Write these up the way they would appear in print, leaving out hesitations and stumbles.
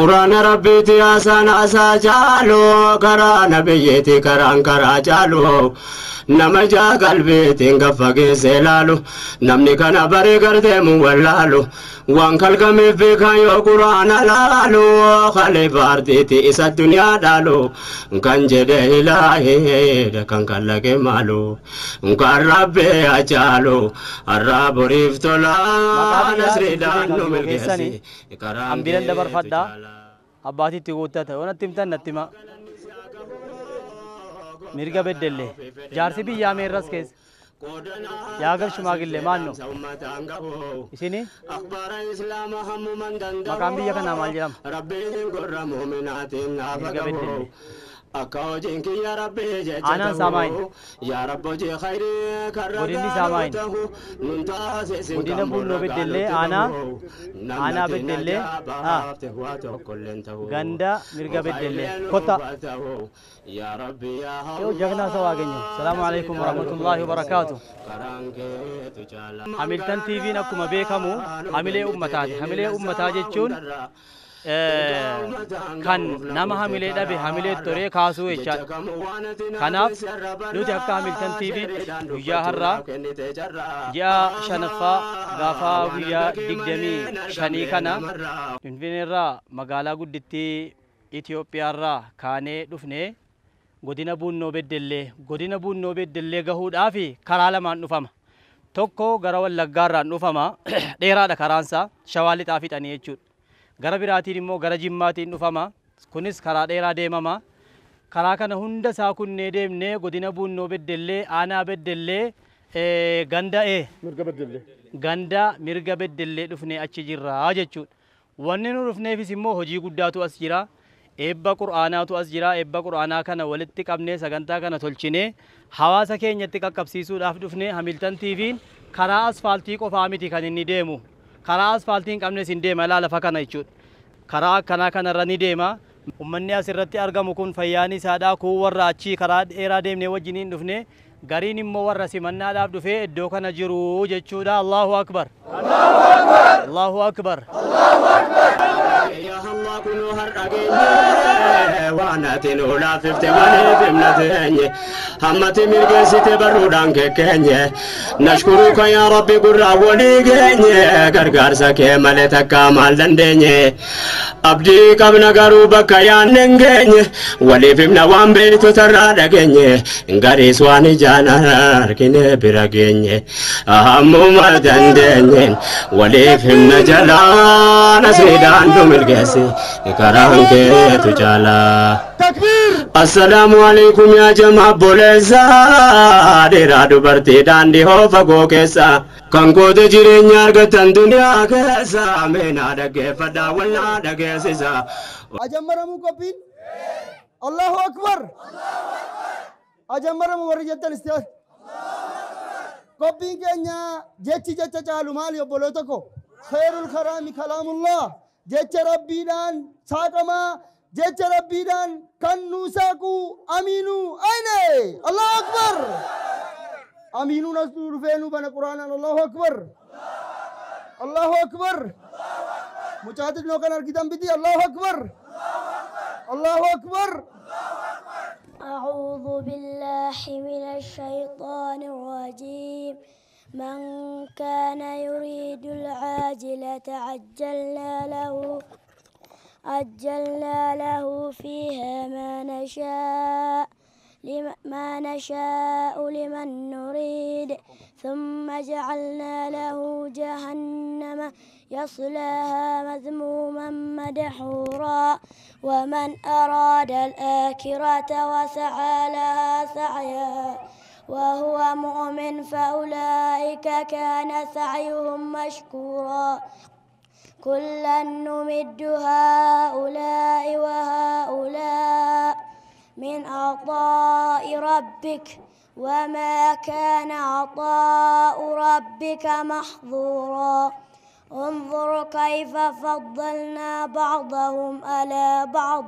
قرآن ربيتي أسان أسا جالو كرا نبيتي كران كرا جالو نمجا قلبيتي انقفقي سيلالو نمني كان بري قردي مولالو وان كالقمي في كان يو قرآن لالو خلي بارديتي إسا الدنيا دالو كان جدي إلهي كان كاللقي مالو كان ربي أجالو الرب ريفتو لا نسري دانو ملقسي أمبيران دبر فدا أباتي تقوتا وانا تمتن نتما مرقا بدلي جارسي بي يا ميرس كيس يا أغر شماغل مانو إسيني مقام بي يكا نامال جرام مرقا بدلي أكوجينك يا ربي أنا سامعين يا رب جي خيري وديني سامعين ودينا بولو بدلي أنا بدلي غندا مرقا بدلي كوتا يا ربي يا يو جغنا سواغني السلام عليكم ورحمة الله وبركاته حملتن تي في نكم بيكمو حملي أمتاج جون kan nama hamilee dhabe hamilee toree kaasuu jechaadha. Kanaaf nuti akka Hamilton TV guyyaa har'aa ji'a shanaffaa gaafa guyyaa 25 kana Finfinneerraa magaalaa guddittii Itoophiyaarraa kaanee dhufnee godina Buunnoo Beddellee gahuudhaaf karaa lamaan dhufama. Tokko gara Wallaggaarraan dhufama dheeraadha karaansaa Shawaa Lixaa fixanii jechuudha. Gara biraatiin immoo gara Jimmaatiin dhufama. Kunis karaa dheeraa deemama. Karaa kana hunda isaa kunnee deemnee godina Buunnoo Beddellee aanaa Beddellee ganda mirga Beddellee dhufnee achi jirra jechuudha. Wanni nu dhufneefis immoo hojii guddaatu as jira. Eebba Qur'aanaatu as jira. Eebba Qur'aanaa kana walitti qabnee sagantaa kana tolchinee hawaasa keenyatti qaqqabsiisuudhaaf dhufnee Hamilton TV'n karaa asfaaltii qofaa miti kan inni deemu. karaa asfaaltiin qabnes hin deema lafa kana jechuudha. Karaa akkanaa kanarra ni deema. Uummanni asirratti argamu kun fayyaan isaadha. Kun warra achii karaa dheeraa deemnee wajjiniin dhufne gariin immoo warra simannaadhaaf dhufee iddoo kana jiru jechuudha. Allahu akbar. Allahu akbar. واناتين ولا فيفتي واني في منتيني همتي مرقسيتي برودان كيكيني نشكرك يا ربي قرى وليقيني قرقار سكي ملتك مال دنديني أبدي قبنا قروبك يا ننجيني ولي في منوان بيتو ترادقيني قريس واني جانا ركيني برقيني أهمو ما دنديني ولي في منجلان سيدان دوم القسي كرانك تجالا السلام عليكم يا جماعة بوليسا ديرا دبرتي داندي هو فقو كيسا كان قود جيرين يارغتن دنيا كيسا مينا دقي فدا ولا دقي سيسا أجمرمو كوبين الله أكبر أجمرمو ورجت الاستاذ كوبين كينيا جيتشي جيتشي جالو مالي وبولوتكو خير الكرام كلام الله جيتش ربي دان ساقما جيتش ربي دان كنو ساقو أمينو أين الله أكبر أمينو نسطور فينو بنا قرآن الله أكبر الله أكبر مجاهد نوكان الكتاب بدي الله أكبر الله أكبر أعوذ بالله من الشيطان الرجيم من كان يريد العاجلة عجلنا له فيها ما نشاء لمن نريد ثم جعلنا له جهنم يصلاها مذموما مدحورا ومن أراد الآخرة وسعى لها سعيها وهو مؤمن فأولئك كان سعيهم مشكورا كلا نمد هؤلاء وهؤلاء من عطاء ربك وما كان عطاء ربك محظورا انظر كيف فضلنا بعضهم على بعض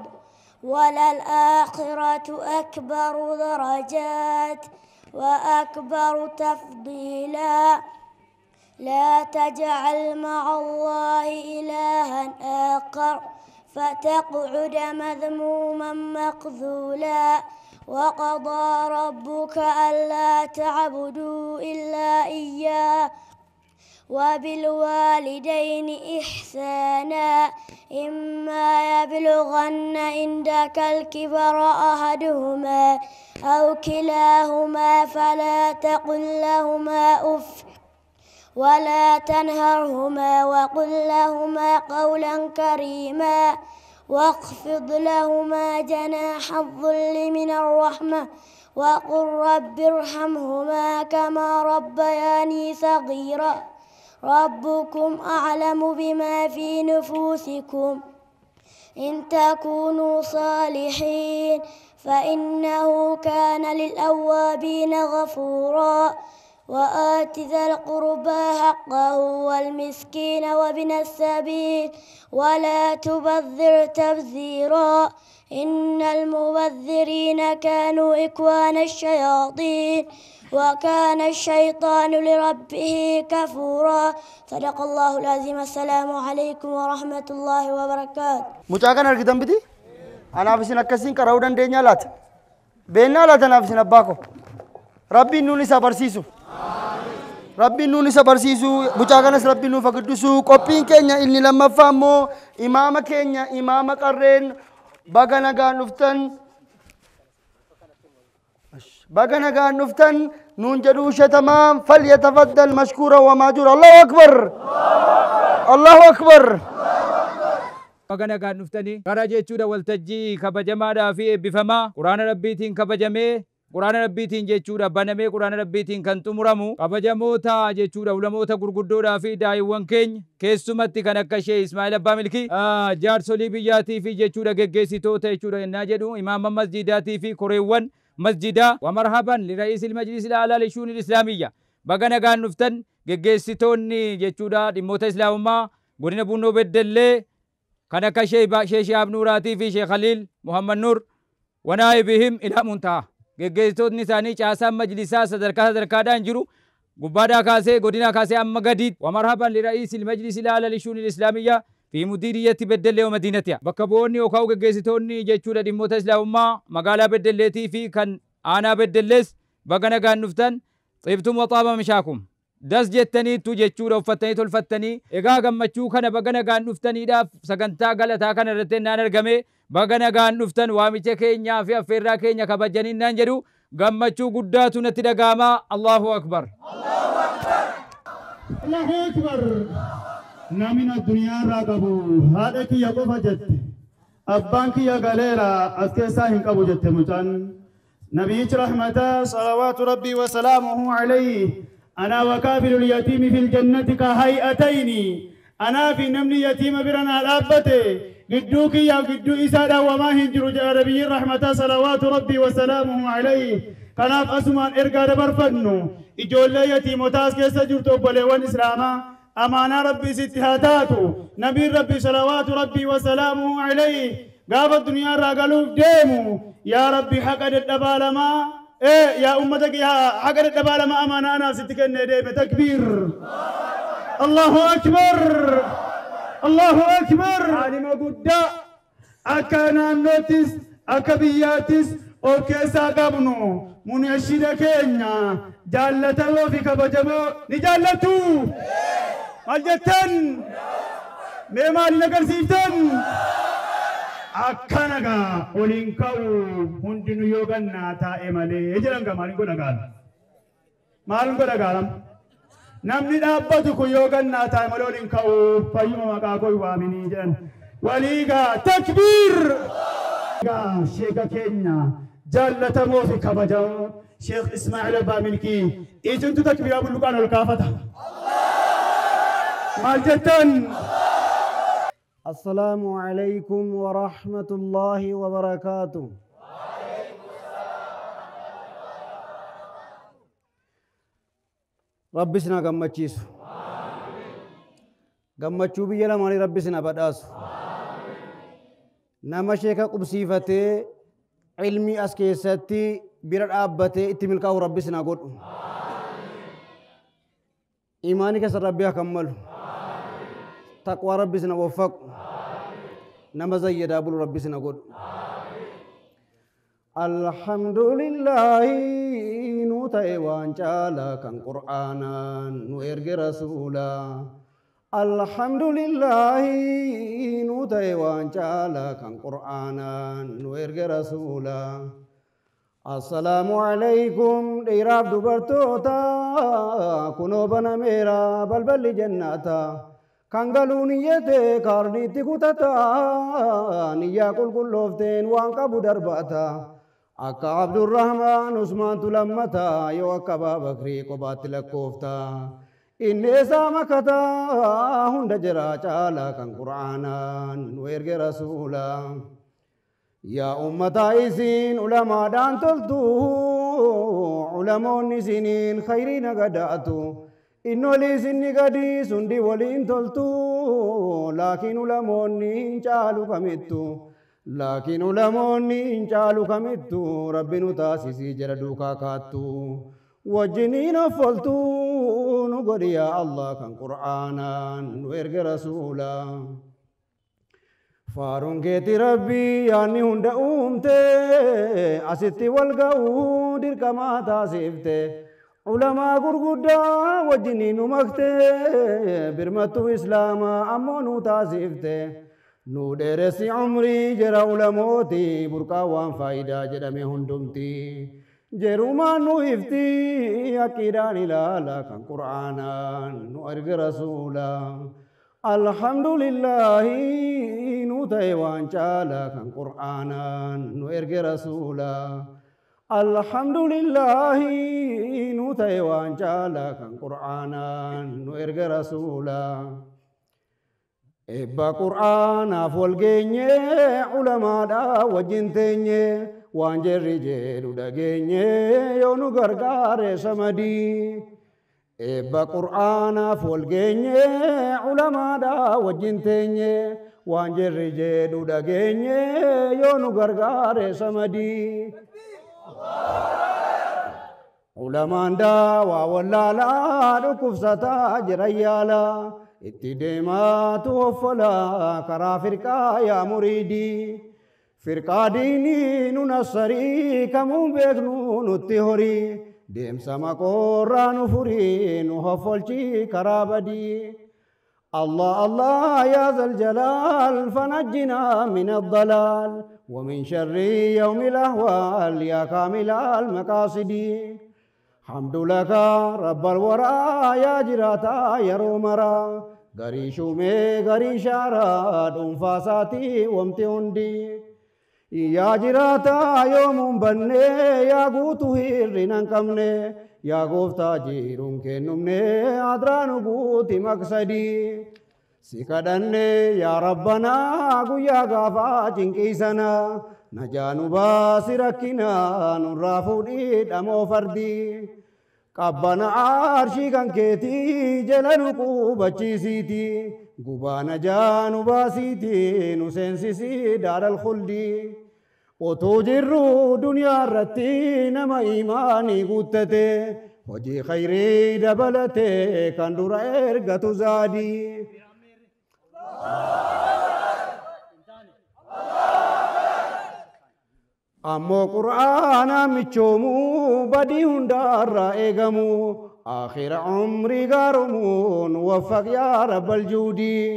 وللآخرة أكبر درجات وأكبر تفضيلا لا تجعل مع الله إلها آخر فتقعد مذموما مخذولا وقضى ربك ألا تعبدوا إلا إياه وبالوالدين إحسانا إما يبلغن عندك الكبر أحدهما أو كلاهما فلا تقل لهما أف ولا تنهرهما وقل لهما قولا كريما واخفض لهما جناح الذل من الرحمة وقل رب ارحمهما كما ربياني صغيرا ربكم أعلم بما في نفوسكم إن تكونوا صالحين فإنه كان للأوابين غفورا وآت ذا القربى حقه والمسكين وابن السبيل ولا تبذر تبذيرا إن المبذرين كانوا إخوان الشياطين وكان الشيطان لربه كفورا صدق الله العظيم السلام عليكم ورحمة الله وبركاته مجاكنا الكتاب بدي أنا بسنا كسين كراودن دنيا لات بيننا لات أنا بسنا باكو ربي نوني سبرسيسو ربي نوني سبرسيسو مجاكنا ربي نو فقدسو كوبين كينيا إني لما فهمو إمام كينيا إمام كارين bagana gan nuftan nun jadusha tamam falyatafaddal mashkura wa majura Allahu akbar Allahu akbar bagana gan nuftani kara jechuudha waltajjii kabajamaadhaa fi eebbifamaa quraana rabbiitiin kabajamee quraana rabbiitiin jechuudha banamee quraana rabbiitiin kan xumuramu kabajamoota jechuudha ulamoota gurguddoodhaa fi daa'imman keenya keessumatti kan akka Sheekh Ismaa'il Abbaa Milkii jaarsolii biyyaatii fi jechuudha geggeessitoota jechuudha ennaa jedhu imaama masjidaatii fi koreewwan masjidaa wa marhaban li ra'iisil majlis al-a'laa li shuunil islaamiyya bagana gaan nuftan geggeessitoonni jechuudha dhimmoota islaamummaa godina Bunnoo Beddellee kan akka Sheekh Shihaab Nuuraatii fi Sheekh Khaliil Muhammad Nuur wa naa'ibihim ilaa muntahaa geggeessitoonni isaanii caasaan majlisaa sadarkaadhaan jiru gubbaadhaa kaasee godinaa kaasee amma gadiitti wa marhaban li ra'iisil majlis al-a'laa li shuunil islaamiyya fi mudiiriyyatti Beddellee wa Madiinatiha bakka bu'oonni yookaan geggeessitoonni jechuudha dhimmoota islaamummaa magaalaa Beddelleetii fi kan aanaa Beddellees bagana gaan nuftan xibtum wa xaaba mishaakum das jettaniitu jechuudha uffattanii tolfattanii egaa gammachuu kana bagana gaan dhuftaniidhaaf sagantaa galataa kana irratti naan argame bagana gaan dhuftan waamicha keenyaa fi affeerraa keenya kabajanii naan jedhu gammachuu guddaatu natti dhaga'ama Allahu akbar Allahu akbar namina duniyaa irraa qabu haadha kiyya qofa jette abbaan kiyya galeera as keessaa hin qabu jette mucaan nabiyyichi rahmataa salawaatu rabbii wa salaamuhu alayhi أنا وكافل اليتيم في الجنة كهيئتين أنا في نمني يتيم برنا الأبتي قدوك يا قدو إسادة وما هنجر جاربي الرحمة صلوات ربي وسلامه عليه كناف أسمان إرقاد برفنو إجول يتيم وتاسك سجرتو بلوان إسلاما أمانا ربي ستهاتاتو نبي ربي صلوات ربي وسلامه عليه قاب الدنيا راقلوك ديمو يا ربي حقد الدبالما إيه يا أمتك يا حقر الدبال ما أمانا أنا ستكن ديم تكبير الله أكبر الله أكبر عالم قد أكنا نوتس أكبياتس أوكيسا قبنو من يشيد كينيا جالتا وفيك بجمو نجالتو مالجتن ميمال نقر سيفتن akkanaga olin ka'u hundinu yoo gannaa taa'e malee jedhan maalin godha gaalam namni dhaabbatu kun yoo gannaa taa'e malee olin ka'u fayyuma maqaa koo waaminii jedhan waliigaa takbiir sheeka keenya jaallatamoo fi kabajamoo Sheekh Ismaa'il Abbaa Milkii isintu takbiiraa bulluqaan ol kaafata maal jettan السلام عليكم ورحمة الله وبركاته ربي سنا قمتشيس قمتشو بيلا ماني ربي سنا بداس نما شيكا قبسيفتي علمي أسكيستي بيرد آبتي اتملكاو ربي سنا قد إيماني كسر ربي أكمل تقوى ربي سنا وفق nama zayyadaa bulu rabbi sina godhu alhamdulillahi nu ta'e waan caala kan qur'aanaan nu erge rasuula alhamdulillahi nu ta'e waan caala kan qur'aanaan nu erge rasuula assalaamu alaykum dhiiraaf dubartoota kunoo banameera balballi jannaata kan galuu niyyate kaarniitti kutata niyyaa qulqulloofteen waan qabu darbaata akka abdurrahmaan usmaantu lammata yoo akka abaabakrii kophaatti lakkoofta inni isaa makata hunda jira caala kan qur'aanaan nu erge rasuula yaa ummata isiin ulamaadhaan toltu ulamoonni isiniin khayrii nagadaatu innolii isinni gadi sundi waliin toltu laakiin ulamoonni hin caalu kamittu laakiin ulamoonni hin caalu kamittu rabbi nu taasisii jala duukaa kaattu wajjiniin offoltu nu godhi yaa Allah kan qur'aanaan nu erge rasuula faaruun keeti rabbii yaanni hunda uumte asitti wal ga'uu dirqamaa taasifte ulamaa gurguddaa wajjiniin nu makte birmattuu islaamaa ammoo nu taasifte nu dheeressi umrii jara ulamooti burqaa waan faayidaa jedhame hundumti jerumaan nu ifti aqiidaan ilaala kan qur'aanaan nu erge rasuula alhamdulillahi nu ta'e waan caala kan qur'aanaan nu erge rasuula alhamdulillahi nu ta'e waan caala kan qur'aanaan nu erge rasuula ebba qur'aanaaf wal geenye ulamaadha wajjin teenye waan jerri jedhu dhageenye yoo nu gargaare samadii ebba qur'aanaaf wal geenye ulamaadha wajjin teenye waan jerri jedhu dhageenye yoo nu gargaare samadii ulamaan daawaa wallaalaa dhukkubsataa jiran yaala itti deemaatu offolaa karaa firqaa yaa muriidii firqaa diinii nu nassarii kamuun beeknu nutti horii deemsa maqoorraa nu furii nu hoffolchii karaa badii الله الله يا ذا الجلال فنجنا من الضلال ومن شر يوم الأهوال يا كامل المقاصد حمد لك رب الورى يا جراتا يا رومرا غري شومي غري شارا دون فاساتي ومتي هندي يا جراتا يوم بني يا غوتو هيرنا كمني يا غوفتا جيرون كنمني أدران غوتي مقصدي سكدني يا ربنا غيا غافا جنكيسنا نجانو باسركنا نرافودي دمو فردي قبنا عرشي كان كيتي جلنو قوبچيسيتي غبانا جانو باسيتي نسنسيسي دار الخلدي otoo jirru duniyaa irratti nama imaanii guuttate hojii khayrii dabalate kan dura ergatu zaadii ammoo qur'aana michoomuu badii hundaarraa eegamu akhira umrii gaarumuun waffaq yaa rabbal juudii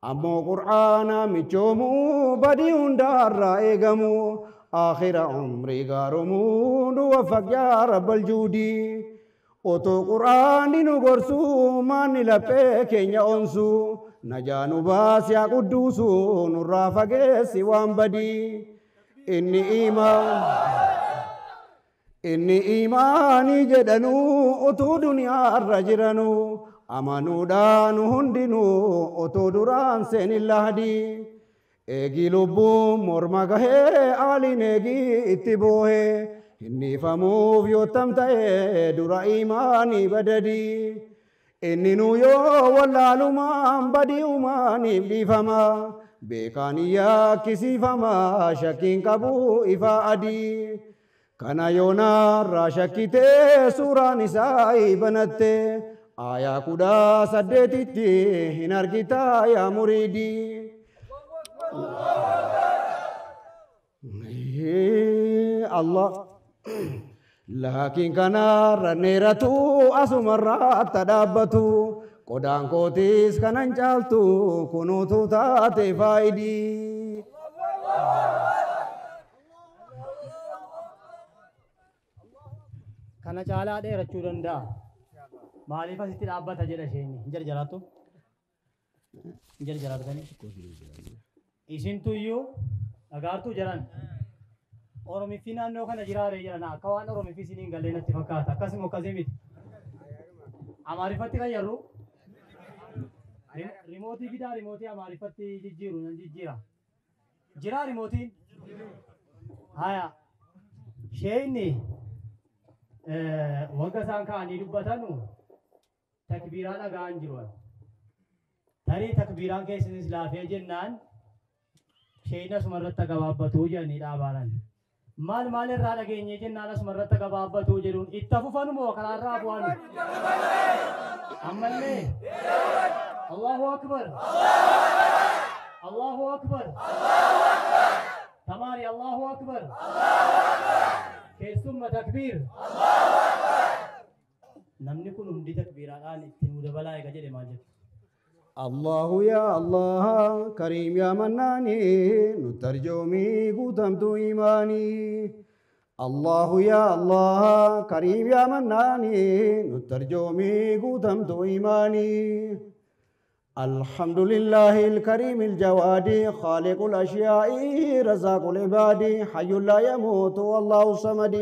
ammoo qur'aana michoomuu badii hundaarraa eegamu akhira umrii gaarumuun waffaq yaa rabbal juudii otoo qur'aanni nu gorsuu maanni laphee keenya onsu najaanu baas yaa qudduusu nurraa fageessi waan badii inni imaanii jedhanuu utuu duniyaarra jiranuu amanuudhaan hundinuu otoo duraan seenin lahadii eegii lubbuun morma gahee aaliin eegii itti boohee hinnifamuuf yoottam ta'ee dura imaanii badadii inni nu yoo wallaalumaan badii umaaniif dhiifama beekaan yakkisiifama shakkiin qabu ifaa adii kana yoonaarraa shakkitee suuraan isaa banatte aayaa 18 hin argitaa yaa muriidii الله لكن كان رنيرتو أسمرا تدابتو قدان كوتيس كان انجالتو كنوتو تاتي فايدي kana caalaa dheerachuu danda'a. Maaliif asitti dhaabbata jedha isheen hin jiraattu? Hin jiraattu. Isintu iyyuu dhagaartuu jiran. Oromiffi naannoo kana jiraaree jiran akka waan Oromiffi isiniin galee natti fakkaata. Akkasuma akkasii miti. Amaariffatti kan jarru rimootii fidaa rimootii Amaariffatti jijjiiru nan jijjiira. Jiraa rimootiin? Haya. Isheenni wagga isaan ka'anii dubbatanu takbiiraa dhaga'an jiru. Tarii takbiiraan keessinis laafee jennaan isheen asuma irratti gabaabbatu jedhanii dhaabaaran. Maal irraa dhageenye jennaan asuma irratti gabaabbatu jedhuun itti fufanu moo karaarraa bu'anu? Ammallee Allahu Akbar. Allahu Akbar. Tamaari Allahu Akbar. Keessumma takbiir. Namni kun hundi takbiiraadhaan itti nu dabalaa eega jedhe maal jedhu? الله يا الله كريم يا مناني نترجمي قدمت إيماني الله يا الله كريم يا مناني نترجمي قدمت إيماني الحمد لله الكريم الجواد خالق الأشياء رزاق العباد حي لا يموت والله الصمد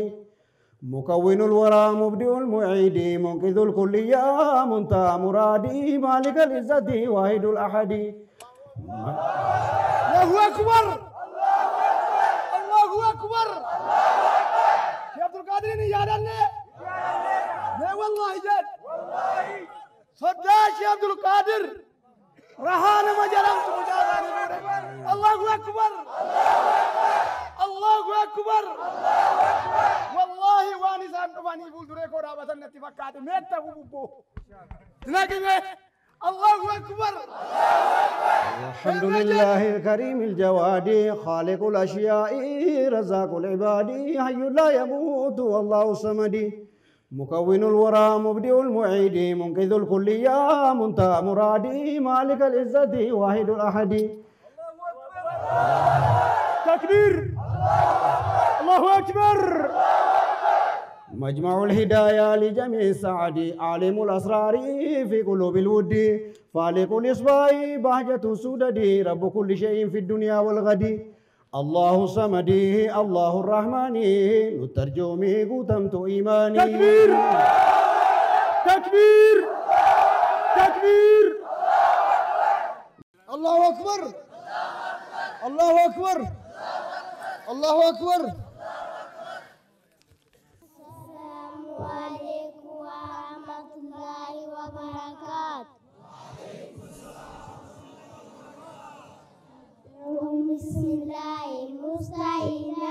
مكون الورى مبدئ المعيد منقذ الكل يا منتهى مرادي مالك العزة واحد الأحد الله أكبر الله أكبر يا عبد القادر يا دلنا لا والله جد صداش يا عبد القادر رهان ما جرمت مجازاني الله أكبر الله أكبر والله واني سان يقول دريكو رابطة نتفكات ميتا بوبو لكن الله أكبر الحمد لله الكريم الجواد خالق الأشياء رزاق العباد حي لا يموت والله الصمد مكون الورى مبدئ المعيد منقذ الكل يا منتهى مرادي مالك العزة واحد الأحد تكبير الله أكبر مجمع الهداية لجميع السعد عالم الأسرار في قلوب الود فالق الإصباح بهجة السدد رب كل شيء في الدنيا والغد الله صمد الله الرحمن نترجمي قتمت إيماني تكبير تكبير تكبير الله أكبر الله أكبر الله أكبر السلام عليكم ورحمة الله وبركاته. بسم الله المستعين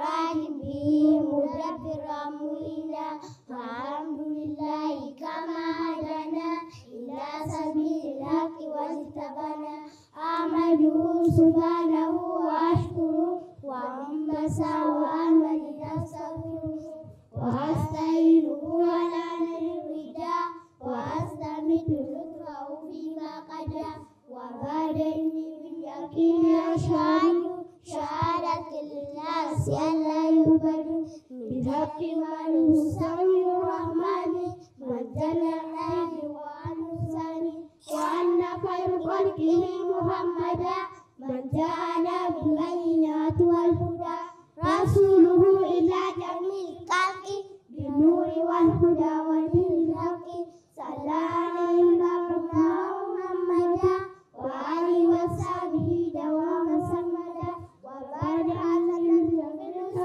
راجم به مدبر أمرنا والحمد لله كما هدانا إلى سبيل الحق واجتبانا أحمده سبحانه وأشكره وأنبس وأمن نستغفره وأستعينه على الرداء وأستمد لطفه فيما قدر وبعد إني باليقين أشهد شهادة الناس ألا يعبد بالحق من السميع الرحمن مجل الله وأنصاري وأن خير خلقه محمدا من جاءنا بالبينات والهدى رسوله إلى جميع الخلق بالنور والهدى ودين الحق صلى عليه ربنا محمدا وآله وصحبه دوام سمدا وبعد أن الذين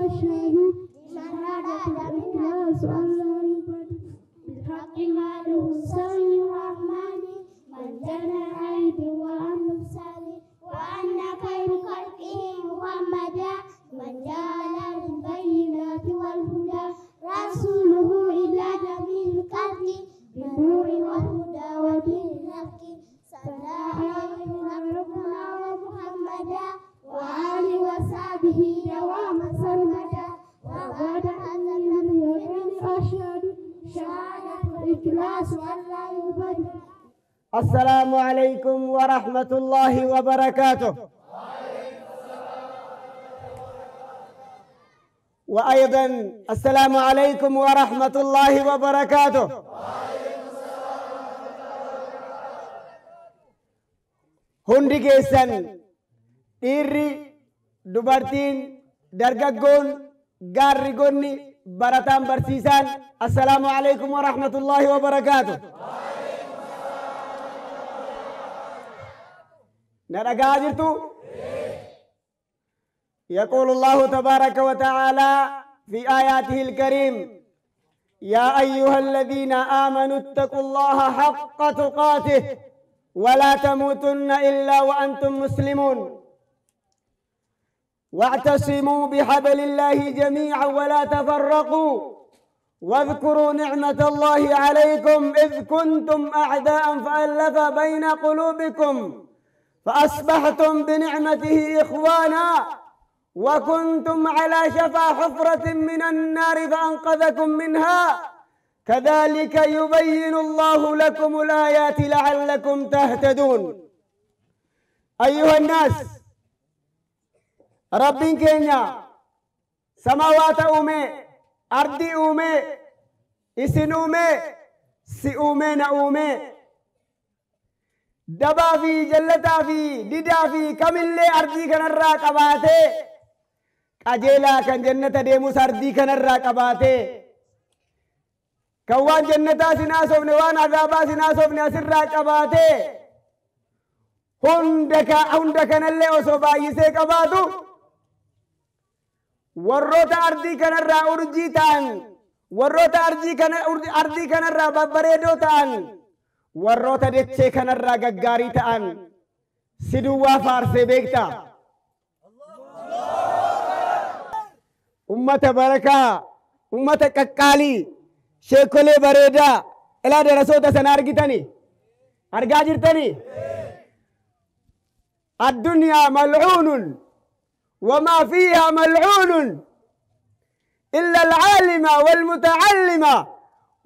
أشهد من رد الناس بالحق ماله سوي الرحمن من جنى العيد وأنصاري وأن خير خلقه محمدا من جعل البينات والهدى رسوله إلى جميع الخلق بالنور والهدى ودين الحق صلى عليه ربنا ومحمدا به دواما سرمدا وبعد أن اليقين أشهد شهادة الإخلاص والله يبدو. السلام عليكم ورحمة الله وبركاته. وأيضا السلام عليكم ورحمة الله وبركاته. hundi keessan dhiirri dubartiin dargaggoon gaarri gonni barataan barsiisaan assalaamu alaykum wa rahmatullahi wa barakaatuh. نرجع جرتو يقول الله تبارك وتعالى في آياته الكريم يا أيها الذين آمنوا اتقوا الله حق تقاته ولا تموتن إلا وأنتم مسلمون واعتصموا بحبل الله جميعا ولا تفرقوا واذكروا نعمة الله عليكم إذ كنتم أعداء فألف بين قلوبكم فأصبحتم بنعمته إخوانا وكنتم على شفا حفرة من النار فأنقذكم منها كذلك يبين الله لكم الآيات لعلكم تهتدون. أيها الناس رب كينيا سماوات أومي أرضي أومي إسن أومي سي أومي نأومي دبا في جلتا في ددا في كملي أرضي كان الراقباتي قجيلا كان جنة ديموس أرضي كان الراقباتي كوان جنتا سناسوف نوان عذابا سناسوف ناسر راقباتي هندك نلي وصوبا يسيك أباتو warroota ardii kanarraa urjii ta'an warroota ardii kanarraa babbareedoo ta'an warroota dechee kanarraa gaggaarii ta'an si duwwaa faarsee beekta. ummata barakaa ummata qaqqaalii sheekolee bareedaa ilaa darasoota sana argaa jirtani. addunyaa mal'uunun وما فيها ملعون إلا العالم والمتعلم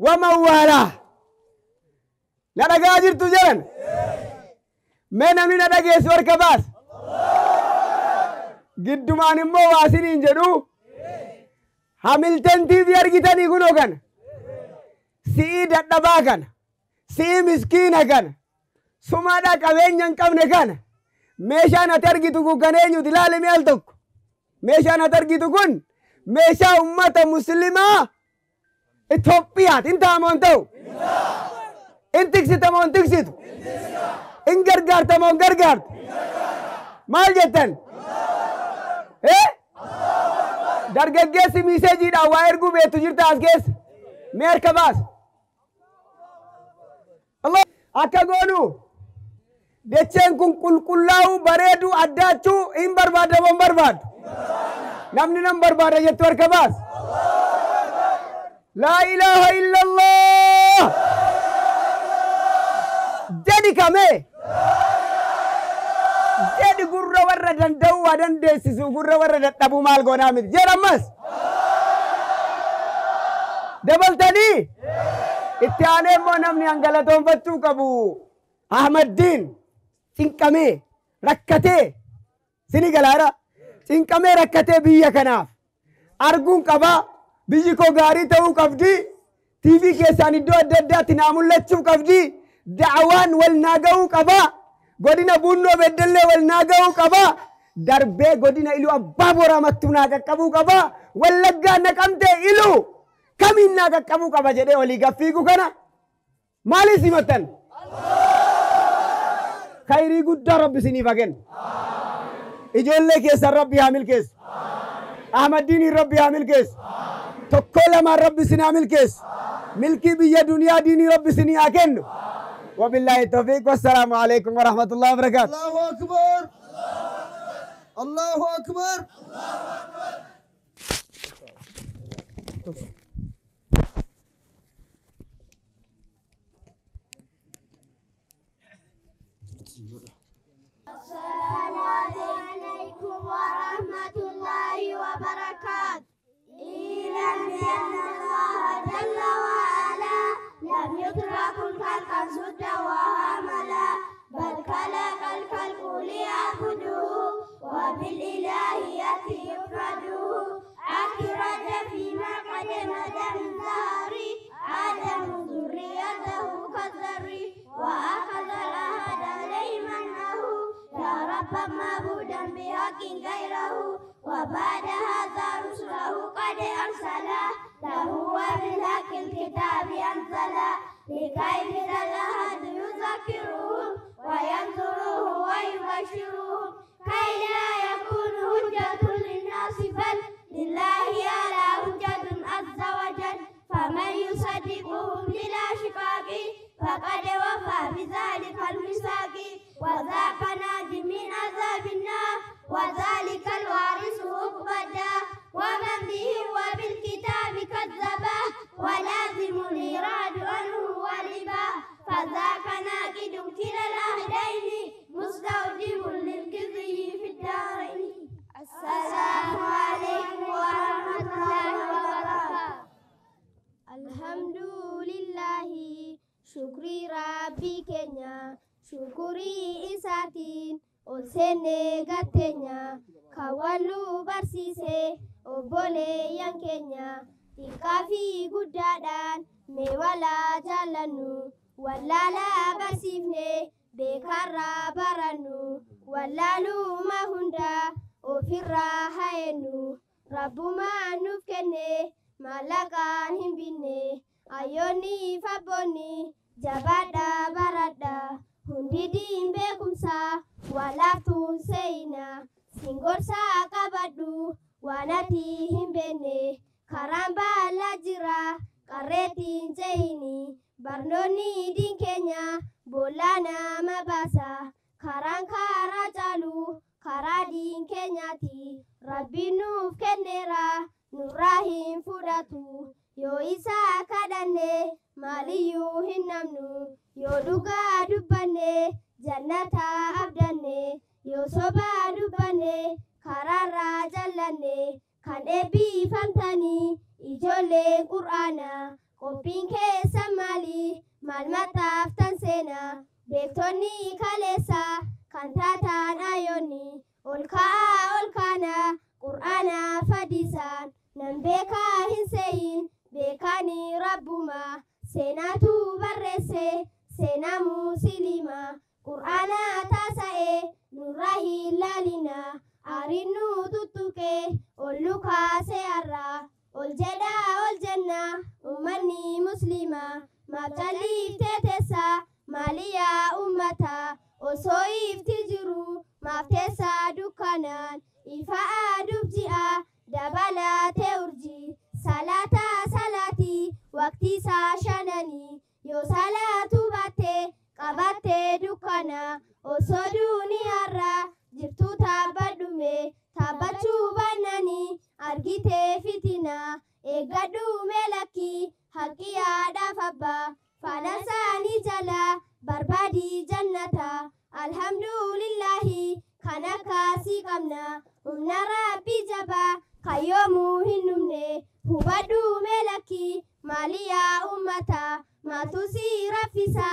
ومن والاه. لا قادر تجرن من دقيس وركباس قد ما نمو واسنين جدو حملتن تيفي أرغتني قلو كان سيد الدبا كان سي مسكين كان سمادا كوين ينكبن كان meeshaan ati argitu kun kan eenyuti ilaali mi'al tokko meeshaan ati argitu kun meeshaa ummata muslimaa Itoophiyaati. In ta'amoo hin ta'u? In tiksitamoo hin tiksitu? In gargaartamoo hin gargaartu? maal jettan? dargaggeessi miiseejiidhaan waa erguu beektu jirta as keessa mee harka baas. akka goonu decheen kun qulqullaa'uu bareeduu addaachuu hin barbaadda moo hin barbaaddu? namni nan barbaada jettu harka baas. laa ilaaha illallah jedhi kamee jedhi gurra warra danda'uu waa dandeessisu gurra warra dadhabuu maal goonaa miti jedhammas dabaltanii itti aanee immoo namni hangalatoonfachuu qabu. Ahmaddiin cinqamee rakkatee sini galaadha cinqamee rakkatee biyya kanaaf arguun qabaa. biyyi koo gaarii ta'uu qabdi. tiivii keessaan iddoo adda addaatti naa mul'achuu qabdi. da'awaan wal naa ga'uu qabaa. godina bunnoo beddellee wal naa ga'uu qabaa. darbee godina iluu abbaa boraa mattuu naa qaqqabuu qabaa. wallaggaa naqamtee iluu kamiin naa qaqqabuu qaba jedhee olii gaffiigu kana maaliif himattan? khayrii guddaa rabbi siniif haa kennu. ijoollee keessan rabbi haa milkeessu. Ahmaddiin rabbi haa milkeessu. tokko lamaan rabbi sin haa milkeessu. milkii biyya duniyaa diinii rabbi sinii haa kennu. wabillahi tawfiiq wassalaamu alaikum warahmatullahi wabarakaatu. Allahu akbar. Allahu akbar. السلام عليكم ورحمة الله وبركاته. إعلم بأن الله جل وعلا لم يترك الخلق سدى وهملا، بل خلق الخلق ليعبدوه وبالإلهية يفرده. أخرج فيما قدم دم ظهري آدم ذريته كالذري، وأخذ العهد عليه منه يا رب معبودا بحق غيره. وبعد هذا رسله قد أرسل له وبالحق الكتاب أنزل، لكي بذا العهد يذكرهم وينصره ويبشرهم، كي لا يكون حجة للناس بل لله على حجة عز وجل. فمن يصدقهم بلا شقاق فقد وفى بذلك الميثاق، وذاك ناج من عذاب النار وذلك الوارث عقبى الدار. ومن به وبالكتاب كذبه ولازم الإراد عنه والإباء، فذاك ناقد كلا العهدين مستوجب للكذب في الدارين. السلام عليكم ورحمة الله وبركاته. الحمد لله شكري ربي كنيا شكري إساتين Osene gatenya kawalu barsise obole yang kenya tikafi gudadan mewala jalanu walala barsifne bekara baranu walalu mahunda ofirra haenu rabuma nufkene malakan himbine ayoni faboni jabada barada hundidi bekumsa walaftu seina singorsa kabadu wanati himbene karamba lajira kareti jeini barnoni dinkenya bolana mabasa karankara jalu karadin kenyati rabbinu kenera nurahim fudatu yo isa kadane maliyu hinnamnu yo duga dubbane jannata abdanne yo soba dubbane karara jallane kan ebi famtani ijole qur'ana qophiin keessa maali malmataaf tan seena beektonni kaleessa kan taataan ayoonni ol kaana qur'ana fadisaan nan beekaa hin seeyin beekani rabbuma seenaatu barreesse seenaa muslima qur'ana taasa'e nurrahi laalina arinu tuttuqe ol lukaase arra ol jedha ol jenna ummanni muslima maabcaliif teetessa maaliyaa ummata osoo ifti jiru maafteessa dukkanaan ifaa dubji'a dabalatee urji salata salati waqtii saa shananii yoo salaatu baatte qabatte dukkana osoo duuniyaarra jirtu taabbadhume taabbachuu baannanii argite fitina eeggadhu meelakki haqqi yaadhaaf abbaa faana isaanii jala barbaadii jannata alhamdulillahi kan akkaasii qabna humna rabbii jabaa kayoomuu hin dhumne hubadhu meelakki maaliyaa ummata maaltu si raffisa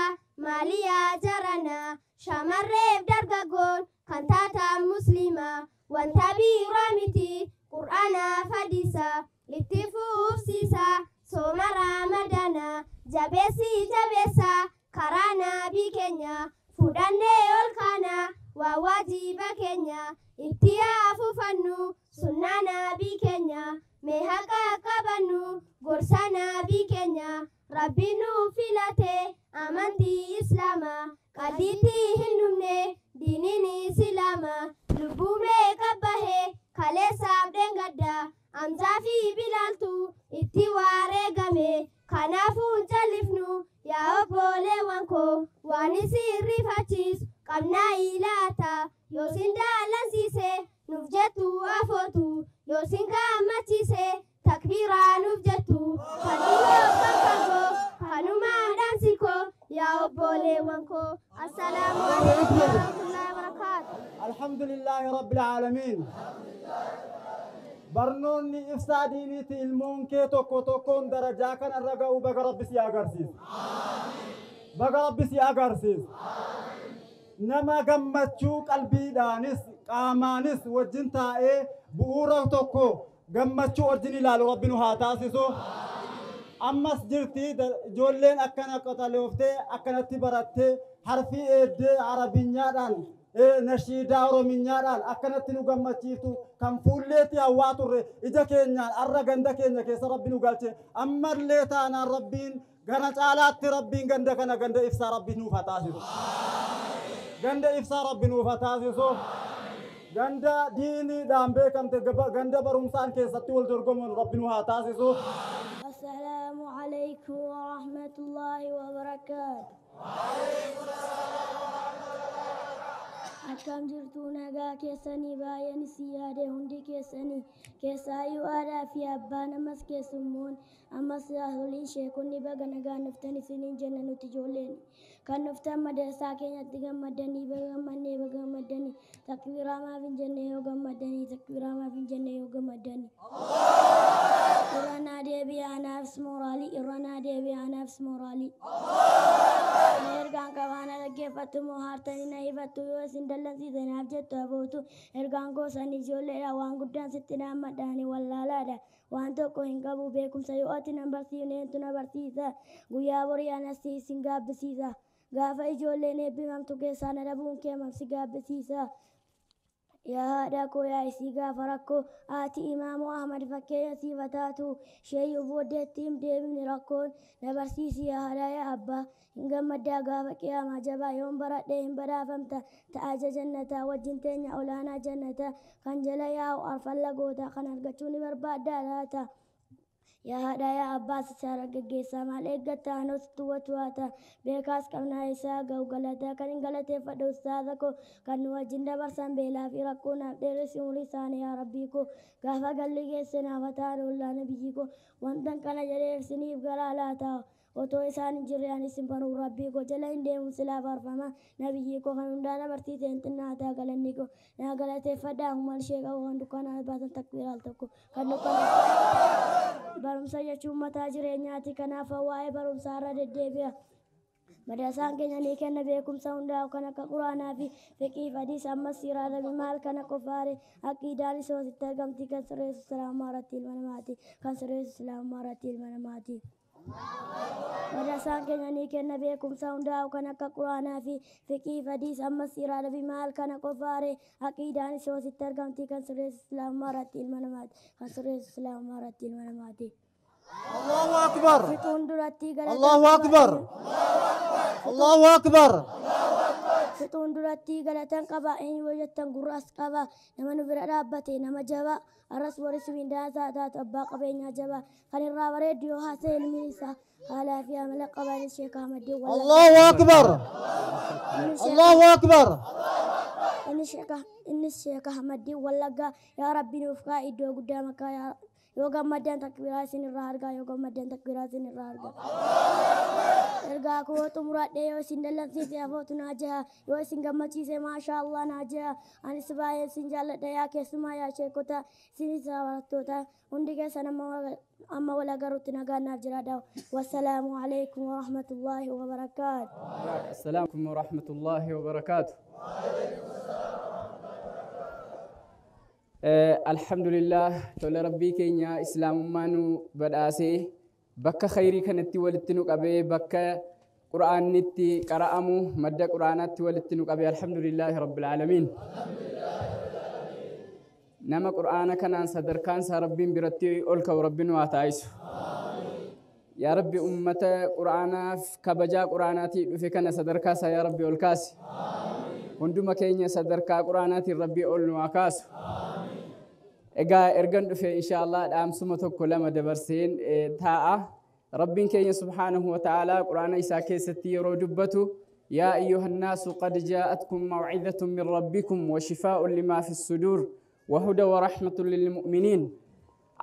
maaliyaa jarana shamarreef dargaggoon kan taataan muslima wanta biiraa miti qur'aana fadisa itti fufsiisa sooma ramadana jabeessa karaa nabii keenya fudhannee ol kaana waa waajiba keenya itti afuufannu sunnaa nabii keenya mee haqa qabannu gorsa nabii keenya rabbi nuuf filate amantii islaamaa qadiitti hin dhumne diiniin islaamaa lubbuu meeqa bahe kaleessaaf dheengadda amsaa fi bilaaltu itti wareegame kanaafuu hin callifnu yaa obboleewwan koo waan isin rifachiisu qabnaa ilaata yoo sin daalansiise nuuf jettu afootu yoo sin gammachiise takbiiraa nuuf jettu kan dhiyoo kan fagoo kanumaa dhaamsi koo yaa obboleewwan koo assalaamu alaikum warahmatullahi wabarakaatu. الحمد لله رب العالمين barnoonni ibsaa diiniiti ilmoon kee tokko tokkoon darajaa kanarra ga'u baga rabbi si agarsiisu. Baga rabbi si agarsiisu. Nama gammachuu qalbiidhaanis qaamaanis wajjin taa'ee bu'uura tokko gammachuu wajjin ilaalu rabbi nu haa taasisu. Ammas jirti ijoolleen akkana qaxalooftee akkanatti barattee harfii eeddee arabinyaadhaan nashiidaa orominyaadhaan akkanatti nu gammachiiftu kan fuulleetti hawwaa turre ija keenyaan arra ganda keenya keessa rabbi nu galche ammallee taanaan rabbiin gana caalaatti rabbiin ganda kana ganda ibsaa rabbi nuuf haa taasisu. Ganda ibsaa rabbi nuuf haa taasisu. Ganda diiniidhaan beekamte ganda barumsaan keessatti wal dorgomuun rabbi nu haa taasisu. السلام عليكم ورحمة الله وبركاته. Akkam jirtu nagaa keessanii baay'een si yaade hundi keessanii keessaayyuu aadaa fi abbaa namas keessummoon ammas yaasoliin sheekonni baga nagaa nuftan isiniin jenna nuti ijoolleen kan nuftan madarsaa keenyatti gammadanii baga gammadanii takbiiraa maaf hin jenne yoo gammadanii takbiiraa maaf hin jenne yoo gammadanii. Irranaa deebi'aa naafis mooraalii irranaa deebi'aa naafis mooraalii. Ergaan qabaana dhaggeeffattu moo haartanii na hifattu yoo isin dallansiisanaaf jettu abootu ergaan goosanii ijoolleedha waan guddaan sitti dhaammadhaani wallaalaadha waan tokko hin qabu beekumsa yoo ati nan barsiifneentu na barsiisa guyyaa borii anasii isin gaabbisiisa gaafa ijoolleen eebbifamtu keessaa na dhabuun kee mamsi gaabbisiisa. Yaa haadha koo yaa isii gaafa rakkoo ati imaamoo Ahmad fakkeenya siifa taatu sheeyyuu booddeetti hin deebifne rakkoon na barsiisi yaa haadha yaa abbaa hin gammaddaa gaafa qiyaamaa jabaa yoon baradhee hin badhaafamta ta'aja jannataa wajjin teenya olaanaa jannataa kan jala yaa'u arfalla gootaa kan argachuu ni barbaaddaa laata. Yaa haadha yaa abbaa sisaara gaggeessaa maal eeggatta anos tuwatuwaata beekaas qabnaa isaa ga'u galataa kan hin galateeffadhu ustaaza koo kan nu wajjin dabarsan beelaa fi rakkoo naaf dheeressi umurii isaanii yaa rabbii koo gaafa galli geesse naaf ta'an ollaana biyyi koo wantan kana jedheef siniif garaa laataa otoo isaan hin jirre anis hin baruu rabbii koo jala hin deemu silaa faarfama nabiyyi koo kan hundaa na barsiise hin xinnaataa galanni koo naa galateeffadhaa humna ishee qabu kan dukkanaa baasan takbiiraal tokko kan dukkanaa barumsa jechuun mataa jireenyaati kanaaf waa'ee barumsaa irra deddeebi'a. Madrasaan keenya ni kenna beekumsa hundaa'u kan akka quraanaa fi fiqii fi hadiis ammas siiraa nabi maal kana qofaare aqiidaan isoo sitti argamti kan sirreessu islaamaa irratti ilma namaati kan sirreessu islaamaa irratti ilma namaati. Madrasaan keenya ni kenna beekumsa hundaa'u kan akka quraanaa fi fiqii fi hadiis ammas siiraa nabi maal kana qofaare aqiidaan isoo sitti argamti kan sirreessu islaamaa irratti ilma namaati kan sirreessu islaamaa irratti ilma namaati. Allahu akbar. Allahu akbar. Allahu akbar. Fixuun duratti galatan qaba eenyu jettan gurraas qaba nama nu bira dhaabbate nama jaba arras boris mindaa taatu abbaa qabeenyaa jaba kan irraa bareedu yoo haasa'e ilmi isaa haalaa fi amala qaban Sheekh Ahmad Allahu akbar. Allahu akbar. Inni Sheekh Ahmad Wallaggaa yaa rabbi nuuf kaa iddoo guddaa makaa yaa yoo gammadan takbiraa isin irraa argaa yoo gammadan takbiraa isin irraa argaa. Ergaa koo xumuradhee yoo isin dallansiise afootu naa jaha yoo isin gammachiise maashaa Allah naa jaha anis baay'ee isin jaalladha yaa keessumaa yaa sheekota isinis barattoota hundi keessan amma wal agarutti nagaannaaf jiraadha. Wassalaamu alaikum warahmatullaahi wabarakaatu. Assalaamu alaikum warahmatullaahi wabarakaatu. Alhamdulillah tola rabbii keenya islaamummaanu badhaasee bakka khayrii kanatti walitti nu qabee bakka quraanitti qara'amu madda quraanaatti walitti nu qabee alhamdulillahi rabbil aalamiin. Nama quraana kanaan sadarkaan isaa rabbiin biratti ol ka'u rabbiin waa taa'isu. Yaa rabbi ummata quraanaaf kabajaa quraanaatii dhufe kana sadarkaa isaa yaa rabbi ol kaasi. Hunduma keenya sadarkaa quraanaatiin rabbii ol nu haa kaasu. Egaa ergan dhufe inshallah dhaamsuma tokko lama dabarseen taa'a. Rabbiin keenya subhaanahu wa ta'ala quraana isaa keessatti yeroo dubbatu yaa ayyuhan naasu qad jaa'atkum maw'izatun min rabbikum wa shifaa'un limaa fi sudur wa huda wa rahmatun lil mu'miniin.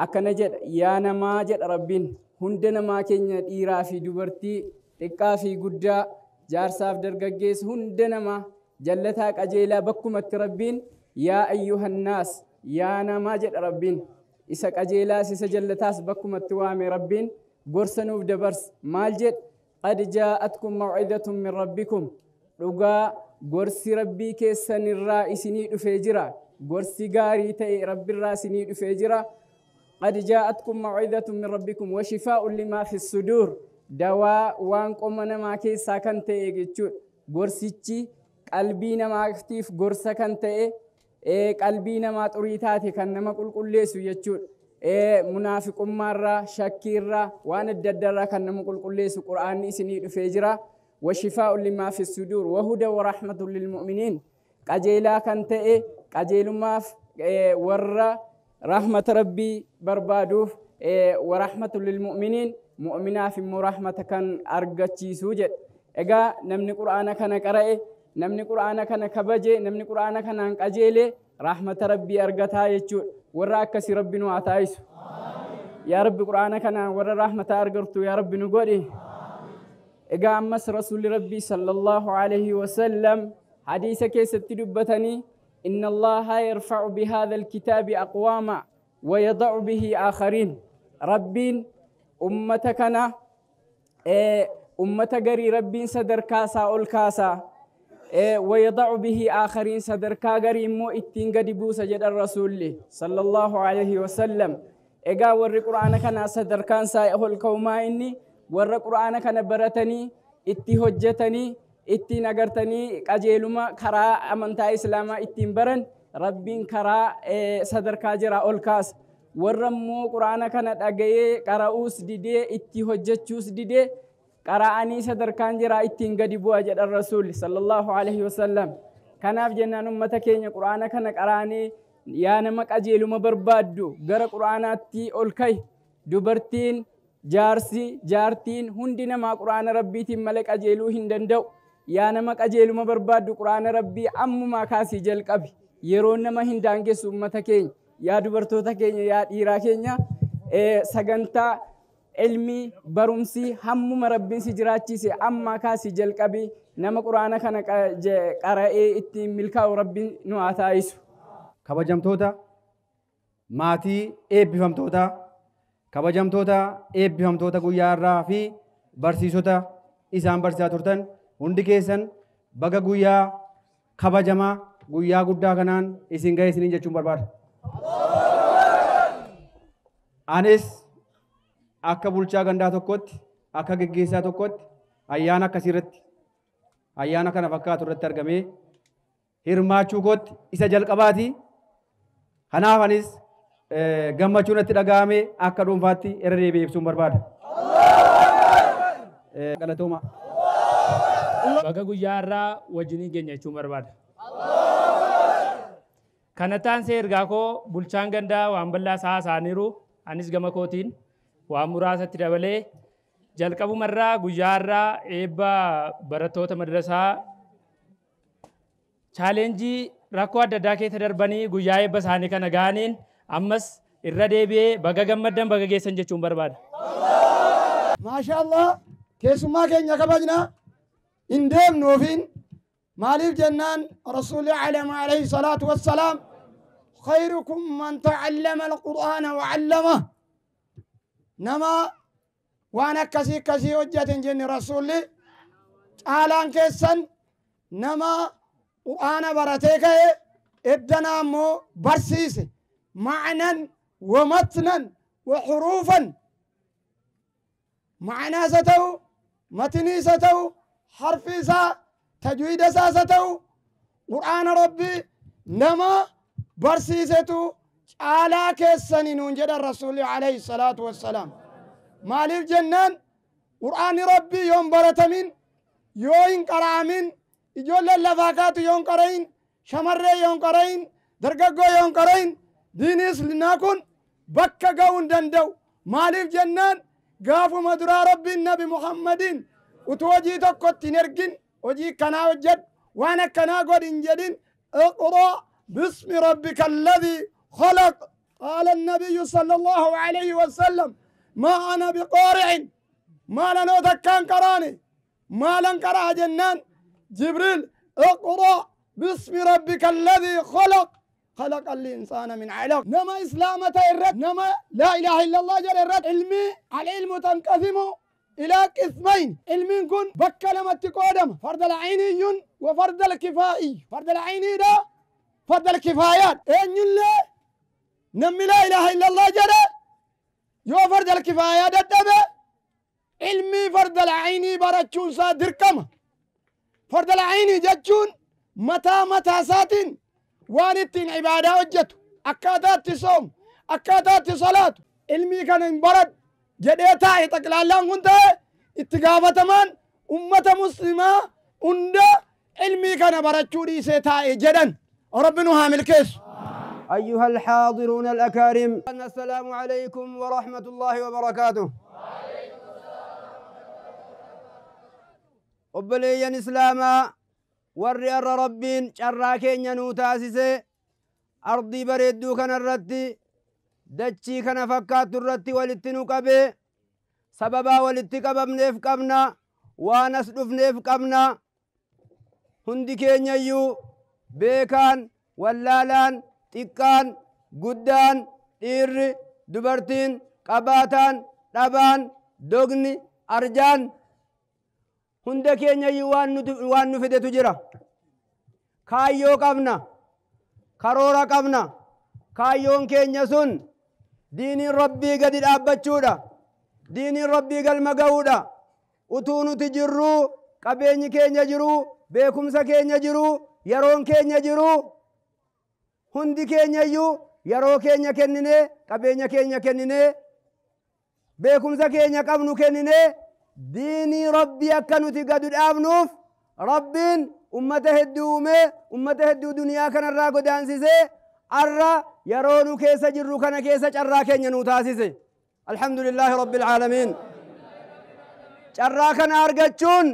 Akkana jedha yaa namaa jedha rabbiin hunda namaa keenya dhiiraa fi dubartii xiqqaa fi guddaa jaarsaaf dargaggeessu hunda namaa jallataa qajeelaa bakkumatti rabbiin yaa ayyuhan naas yaa namaa jedha rabbiin isa qajeelaas isa jallataas bakkumatti waame rabbiin gorsanuuf dabars maal jedh qad jaa'atkum maw'idatun min rabbikum dhugaa gorsi rabbii keessanirraa isinii dhufee jira gorsi gaarii ta'e rabbiirraa isinii dhufee jira qad jaa'atkum maw'idatun min rabbikum wa shifaa'un limaa fi sudur dawaa waan qoma namaa keessaa kan ta'e jechuudha gorsichi qalbii namaatiif gorsa kan ta'e qalbii namaa xurii taate kan nama qulqulleessu jechuudha munaafiqummaarraa shakkiirraa waan adda addaarraa kan nama qulqulleessu qur'aanni isinii dhufee jira washifaa'un limaa fi sudur wahuda wa rahmatun lilmu'miniin qajeelaa kan ta'e qajeelumaaf warra rahmata rabbii barbaaduuf wa rahmatun lilmu'miniin mu'minaaf immoo rahmata kan argachiisu jedha egaa namni qur'aana kana qara'e namni qur'aana kana kabaje namni qur'aana kanaan qajeele rahmata rabbii argataa jechuudha warra akkasii rabbi nu haa taasisu yaa rabbi qur'aana kanaan warra rahmata argatu yaa rabbi nu godhi egaa ammas rasuulli rabbii sallallahu alaihi wasallam hadiisa keessatti dubbatanii inna allaha yarfa'u bihadha alkitaabi aqwaama wa yada'u bihi aakhariin rabbiin ummata kana ummata garii rabbiin sadarkaasaa ol kaasaa ويضع به آخرين صدركا غري مو اتين غدي بوسا جد الرسول صلى الله عليه وسلم اغا ور قرآن كان صدركان سا اول كوما اني ور قرآن كان برتني اتي حجتني اتي نغرتني قجيلما كرا امنتا اسلاما اتين برن ربين كرا صدركا جرا اول كاس ور مو قرآن كان دغي قراوس ديدي اتي حجچوس ديدي قرآني صدركان جرا اتين غدي بوا جد الرسول صلى الله عليه وسلم كناف جنان امتا كينيا قرآن كان قرآني يا نما قجيلما بربادو غر قرآناتي اولكاي دبرتين جارسي جارتين هندنا ما قرآن ربيتين ملك قجيلو هندندو يا نما قجيلما بربادو قرآن ربي امو ما كاسي جلقبي يرون نما هندانگس امتا كينيا يا دبرتوتا كينيا يا ديرا كينيا سغنتا علمي برمسي هم مربين سجراتي سي أما كاسي جلقبي نما قرآن كان قرأي اتي ملكا وربي نواتايسو kabajamtoota maatii eebbifamtoota kabajamtoota eebbifamtoota guyyaa irraa fi barsiisota isaan barsiisaa turtan hundi keessan baga guyyaa kabajamaa guyyaa guddaa kanaan isin ga'e isiniin jechuun barbaada. Anis akka bulchaa gandaa tokkotti akka geggeessaa tokkotti ayyaana akkasiirratti ayyaana kana fakkaatu irratti argamee hirmaachuu kootti isa jalqabaati. Kanaaf anis gammachuun itti dhaga'ame akka dhuunfaatti irra deebi'ee ibsuun barbaada. Galatooma. Baga guyyaa irraa wajjin geenya jechuun barbaada. Kana taansee ergaa koo bulchaan gandaa waan bal'aa isaaniiru anis gama kootiin waan muraasatti dabalee jalqabumarraa guyyaa irraa eebba barattoota madrasaa chaalenjii rakkoo adda addaa keessa darbanii guyyaa eebba isaanii kana ga'aniin ammas irra deebi'ee baga gammaddan baga geessan jechuun barbaada. Maashaallah keessummaa keenya kabajna hin deemnu ofiin maaliif jennaan rasuulli alayhi salaatu wassalaam khayrukum man ta'allama al-qur'aana wa 'allama nama waan akkasii hojjeten jenne rasuulli caalaan keessan nama qur'aana baratee ka'e eddanaa immoo barsiise ma'anan wa matnan wa xuruufan ma'anaa isa ta'u matnii isa ta'u harfi isaa tajwiida isaa isa ta'u qur'aana rabbii nama barsiisetu caalaa keessanii nuun jedhan rasuulli alayhi salaatu wassalaam maaliif jennaan qur'aanni rabbii yoon baratamin yoo hin qara'amin ijoolleen lafaa kaatu yoon qara'in shamarree yoon qara'in dargaggoo yoon qara'in diinii islaamaa kun bakka ga'uu hin danda'u maaliif jennaan gaafuma duraa rabbiin nabi muhammadin utuu hojii tokkotti hin ergin hojii kanaa hojjedhu waan akkanaa godhi hin jedhin اقرأ باسم ربك الذي خلق قال النبي صلى الله عليه وسلم ما أنا بقارع ما لنا ذكان قراني ما لن قرأ جنان جبريل اقرأ باسم ربك الذي خلق خلق الإنسان من علق نما إسلامة الرد نما لا إله إلا الله جل الرد علمي العلم تنقسم إلى قسمين علمي كن بكلمة تقدم فرد العيني وفرد الكفائي فرد العيني ده فرد الكفايات إن يلا نمي لا إله إلا الله جل يو فرد الكفايات الدبه علمي فرد العيني برچون صادر كما فرد العيني جچون متى ساتين وانتين عبادة وجتو أكادات صوم أكادات صلاة علمي كان برد جديتا يتقلالان كنت اتقافة من أمة مسلمة عند علمي كان برچوري سيتا جدن ربنا هامل كيس أيها الحاضرون الأكارم السلام عليكم ورحمة الله وبركاته obboleeyyan islaamaa warri arra rabbiin carraa keenya nuu taasise ardii bareedduu kana irratti dachii kana fakkaattu irratti walitti nu qabee sababaa walitti qabamneef qabna waan as dhufneef qabna hundi keenyayyuu beekaan wallaalaan xiqqaan guddaan dhiirri dubartiin qabaataan dhabaan dogni arjaan hunda keenya waan nu fidetu jira kaayyoo qabna karoora qabna kaayyoon keenya sun diiniin rabbii gadi dhaabbachuudha diiniin rabbii galma ga'uudha utuu nuti jirruu qabeenyi keenya jiruu beekumsa keenya jiruu yeroon keenya jiruu hundi keenyayyuu yeroo keenya kenninee qabeenya keenya kenninee beekumsa keenya qabnu kenninee ديني ربي أكنوتي قد أبنوف ربين أمته الدومة أمته الدو دنيا كان الراقو دانسيسي أرى يرونو كيسا جرو كان كيسا جرى كين ينوتاسيسي الحمد لله رب العالمين جرى كان أرقاتشون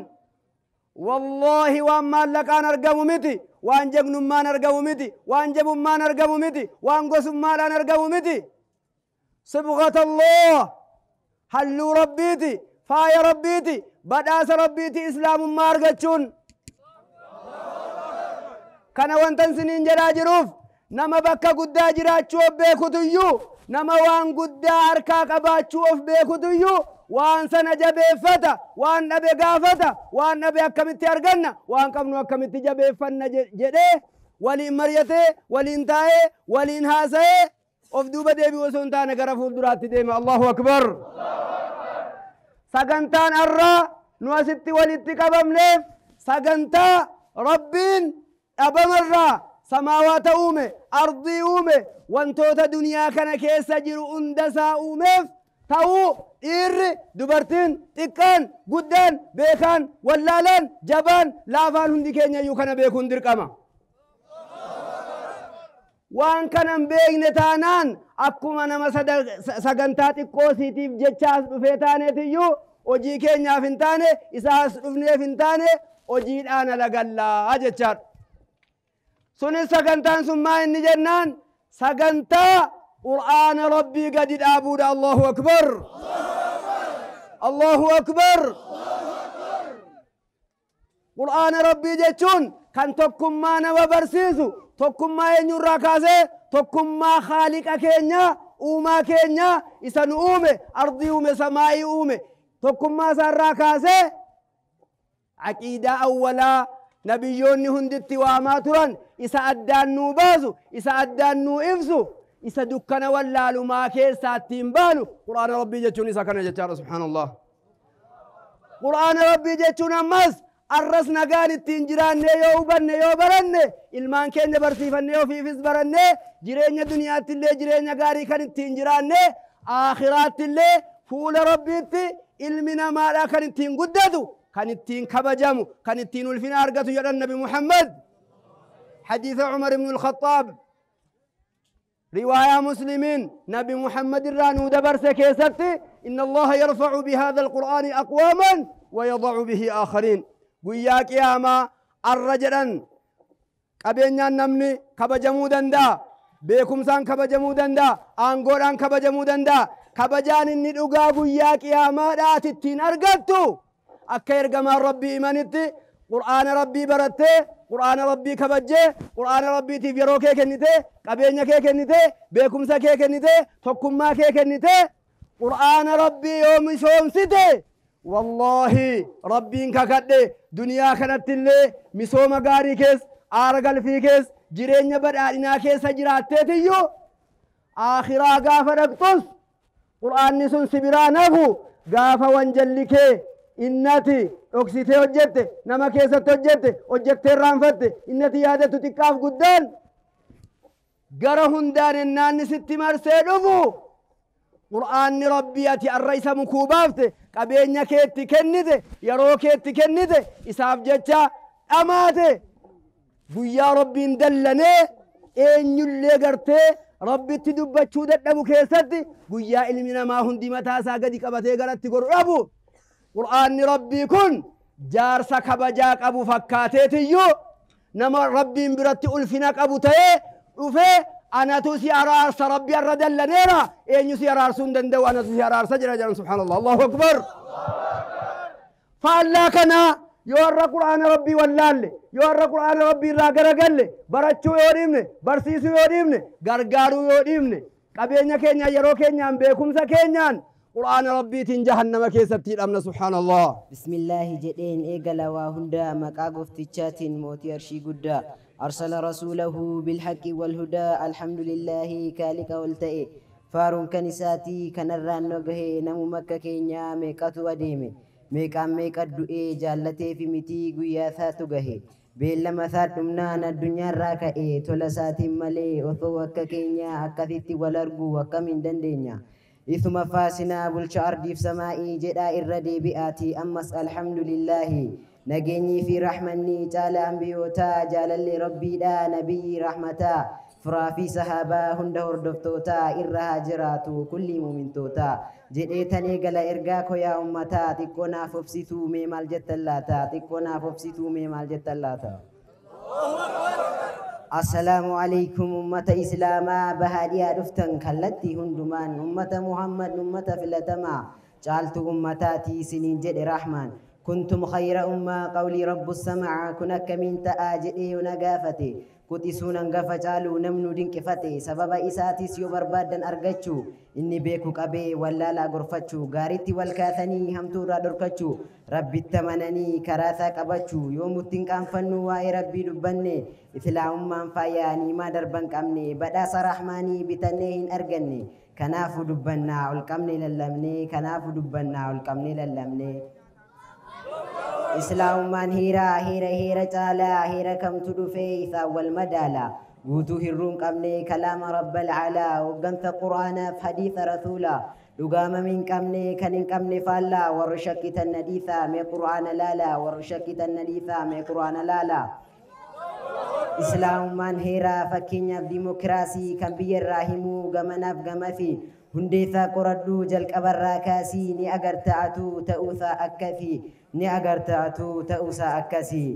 والله وما لك أنا أرقامو متي وان جبن ما نرقامو متي وان جب ما نرقامو متي وان قسم ما لا نرقامو متي صبغة الله حلو ربيتي فايا ربيتي بداس ربيتي إسلام ما أرجتشون كان وانتن سنين جراجروف نما بكا قدا جراجو بيكو تيو نما وان قدا أركا قباتشو بيكو تيو وان سنجا بيفتا وان نبي قافتا وان نبي أكمتي أرغنا وان كمنو أكمتي جبيفن جده ولين مريته ولين تاي ولين هاسي أفدوبة ديبي وسنتان قرفوف دراتي ديما الله أكبر سجنتان الرا نواسيتي وليتي كبمنيف سجنتا ربين أبمرا سماوات أومي أرضي أومي وانتوتا دنيا كان كيسا جيرو اندسا أوميف تاو إير دبرتين تكان قدان بيكان ولالان جبان لافان هندي كينيا يوكنا بيكون دركما وان كان بيغن تانان akkuma nama sagantaa xiqqoo siitiif jechaas dhufeetaaneetiyyu hojii keenyaaf hin taane isaas dhufneef hin taane hojiidhaan alagallaa jechaadha sunis sagantaan sun maa inni jennaan sagantaa qur'aana rabbii gadi dhaabuudha allahu akbar allahu akbar qur'aana rabbii jechuun kan tokkummaa nama barsiisu tokkummaa eenyurraa kaasee tokkummaa خالق كينيا وما كينيا إسان أومي أرضي أومي سماي أومي tokkummaa isaarraa kaasee aqiidaa awwalaa nabiyyoonni hunditti waamaa turan isa addaan nuu baasu isa addaan nuu ibsu isa dukkana wallaalumaa keessaa ittiin baanu qur'aana rabbii jechuun isa kana jechaadha subhaanallah qur'aana rabbii jechuun ammas arras nagaan ittiin jiraannee yoo hubanne yoo baranne ilmaan keenya barsiifannee ofiifis barannee jireenya duniyaatti illee jireenya gaarii kan ittiin jiraannee aakhiraatti illee fuula rabbiitti ilmi namaadhaa kan ittiin guddatu kan ittiin kabajamu kan ittiin ulfina argatu jedhan nabi Muhammad حديث عمر بن الخطاب رواية مسلمين نبي محمد الرانو دبر سكيستي إن الله يرفع بهذا القرآن أقواما ويضع به آخرين قياك يا ما الرجلا قبينا نمني كبجمو دندا بيكم سان كبجمو دندا أنغوران كبجمو دندا كبجان الندوغا قياك يا ما دات التين أرقدتو أكير قمار ربي إيمانتي قرآن ربي برتي قرآن ربي كبجة قرآن ربي تفيرو كي كنته قبينة كي كنته بكمسة كي كنته تكما كي كنته قرآن ربي يوم شوم سته والله ربي إنك كده دنيا كانت اللي مسوم غاري كيس آرغل في كيس جيرين بدأنا كيس جرات تيجو آخرا غافر اقتص قرآن نسون سبرا نفو غافا وانجلك إنتي أكسيتي وجدت نما كيسة وجدت الرانفت إنتي هذا تتكاف قدان قرهن دان النان ستي مرسيدوفو قرآن ربياتي الرئيس مكوبافت قبينيا كيتي كنده يرو كيتي كنده إساف جتا أماته بويا ربي اندلني إن يلي قرتي ربي تدبتشو دبو كيستي بويا إلمنا ما هندي متاسا قدي قبتي قرأتي قرأبو قرآن ربي كن جارسا كبجاك أبو فكاتيتيو نما ربي برتي ألفناك أبو تيه وفي أنا توسي أرارس ربي الردل لنيرا إن يسي أرارسون دندو أنا توسي أرارس جرى سبحان الله الله أكبر فالله كنا يورا قرآن ربي واللالي يورا قرآن ربي راقرقل برچو يوريمني برسيسو يوريمني غرغارو يوريمني قبينيا كينيا يرو كينيا بيكمسا كينيا قرآن ربي جهنم كيستي الأمن سبحان الله بسم الله جدين إيقلا وهندا مقاقف تجات موتي أرشي قدا أرسل رسوله بالحق والهدى الحمد لله كالك والتئي فارون كنساتي كنران نقه نمو مكة كينيا ميقاتو وديمي ميقام ميقات دوئي جالتي في متي قياثا تقه بيلما ثات نمنان الدنيا راكئي تولساتي ملي وثو وكا كينيا أكثيتي والأرقو وكا من دندينيا إثم فاسنا بالشعر ديف سمائي جدا إردي بآتي أمس الحمد لله نجيني في رحمني تعالى أنبيوتا جالل ربي دا نبي رحمتا فرافي صحابا هنده هردفتوتا إرها جراتو كل مؤمنتوتا جديتني قال إرقاكو يا أمتا تكونا فبسيتو ميمال جتلاتا تكونا فبسيتو ميمال جتلاتا السلام عليكم أمة إسلاما بهادية دفتن كالتي هندمان أمة محمد أمة فلتما جعلت أمتاتي سنين جد رحمن كنتم خير أمة قولي رب السمع كنك من تآجئي ونقافتي كتسونا نقف جالو نمنو دنكفتي سبب إساتي سيو بربادن أرغتشو إني بيكو قبي ولا لا غرفتشو غارتي والكاثني همتو را دركتشو ربي التمنني كراثا قبتشو يوم التنكام فنو واي ربي دبني إثلا أمان فاياني ما دربان قمني بدا سرحماني بتنيهن أرغني كنافو دبنا والقمني للمني كنافو دبنا والقمني للمني إسلام من هيرا تعالى هيرا كم تدفي ثا والمدالا قوتو هيرون قمني كلام رب العلا وقنت قرآن في حديث رسولا لقام من قمني كان قمني فالا ورشكت النديثة من قرآن لالا ورشكت النديثة من قرآن لالا إسلام من هيرا فكينيا ديمقراسي كم بير راهمو قمنا بقمثي هنديثا قردو جلق براكاسي ني أغرتعتو تأوثا أكثي ني أغرتعتو تأوثا أكثي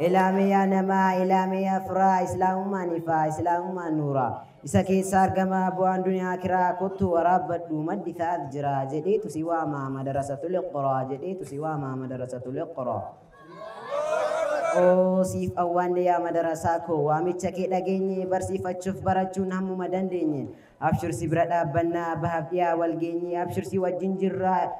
إلامي يا نما إلامي يا فرا إسلام ما نفا إسلام ما نورا إسا كيسار قما بوان دنيا كرا كتو ورابدو مدثا أذجرا جديتو سوا ما مدرسة القرى جديتو سوا ما مدرسة القرى Oh sif awan dia madrasahku wamicha ke dagenye bersifat chuf barachun hamu madandenye abshur si berada banna bahagia walgenye abshur si wajinjirra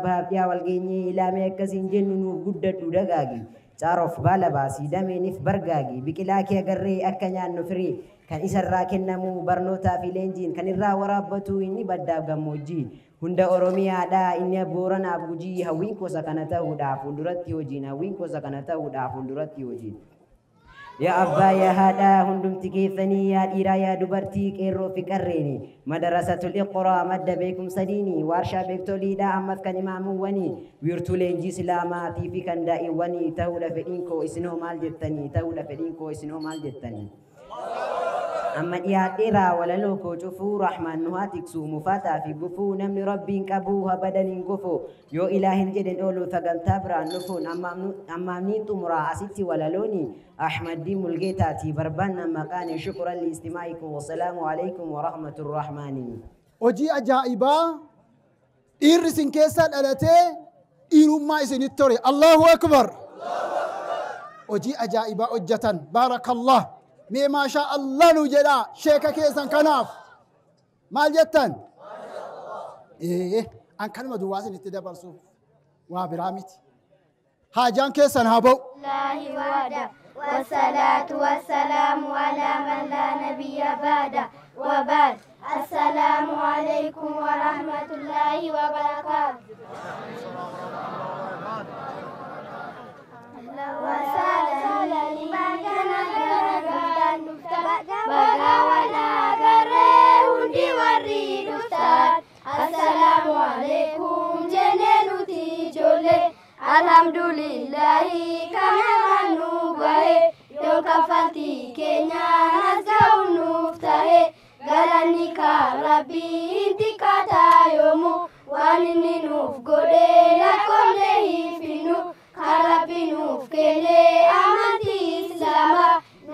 bahagia walgenye ilame kasinjen nunu guddatu dagagi carof bala basi dame nif bargagi bikilaki agarre akanya nufri kan isarra kennamu barnota filenjin kan irra warabatu inni badda gamoji hunda Oromiyaa da inni Boorana Gujii hawin ko sakanata huda funduratti hojin hawin ko sakanata huda funduratti hojin ya abba ya hada hundum tikefani ya dira ya dubarti qeerro fi qarreeni madrasatul iqra madda beekum sadini warsha beektolida ammat kan imamu wani wirtulenji islaamati fi kan da'i wani tawla fedinko isno mal jettani tawla fedinko isno mal jettani أما ياديرا ولا لوكو شوفوا رحمن نهاتك سو مفاتا في قفو نمني ربي قبوها بدن قفو يو إله جدن أولو ثقن تابرا نفون أما منيتو مراعسيتي ولا لوني أحمد دي ملقيتاتي بربان مكاني شكرا لاستماعكم والسلام عليكم ورحمة الرحمن وجي أجائبا إيرسين كيسان ألتي إيرو ما إسن التوري الله أكبر وجي أجائب أجة بارك الله مي ما شاء الله نجلا شيكا كيسا كناف مال جتن إيه أن كلمة دواسي نتدبر سوف وابرامتي حاجان كيسا هابو الله وحده والصلاة والسلام على من لا نبي بعده وبعد السلام عليكم ورحمة الله وبركاته وسهلا لمن كان غرغان بغاونا غرهون دي وري دفتر السلام عليكم جننوتي جولي الحمد لله كما نوبه يوم كفالتي كينيا نزاو نفتح galani ka rabbi intikata yomu wanini nuf gode la kole hifinu karabi nuf kele amati islama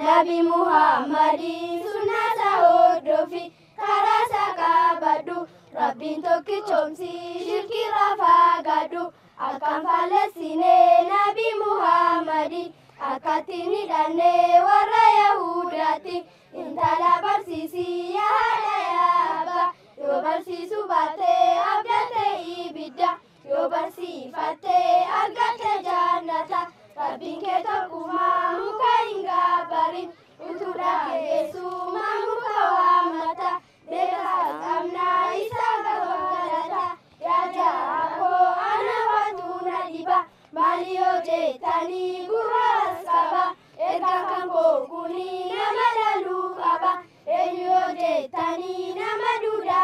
nabi muhammadi sunata odofi karasa kabadu rabbin toki chomsi shirki rafa gadu akan falesine nabi muhammadi akatini dane wara yahudati intala barsisi ya hada ya abba yo barsisu bate abdate ibida yo barsifate argate jannata rabbin ke tokuma muka inga barin utuda kesu mamuka wamata deka amna isaga walata ya jaako ana watuna diba malio jetani guras kaba eka kanko kuni namadalu kaba elio jetani namaduda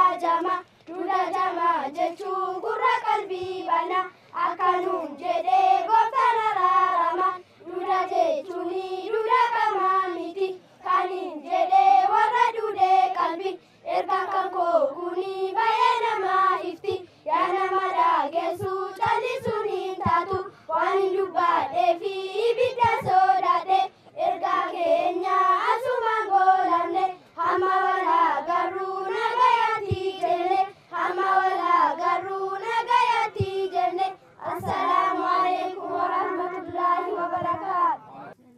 jama jechun gurra kalbi bana akanun jede gotana rarama duda jechuni duda kama miti kanin jede warra dude kalbi erga kanko kuni bayana ma ifti yana mada gesu tali sunin tatu wani duba devi bida sodade erga kenya asumangolamne hama wala garuna gayati jene hama wala garuna gayati jene assalamu alaikum warahmatullahi wabarakatuh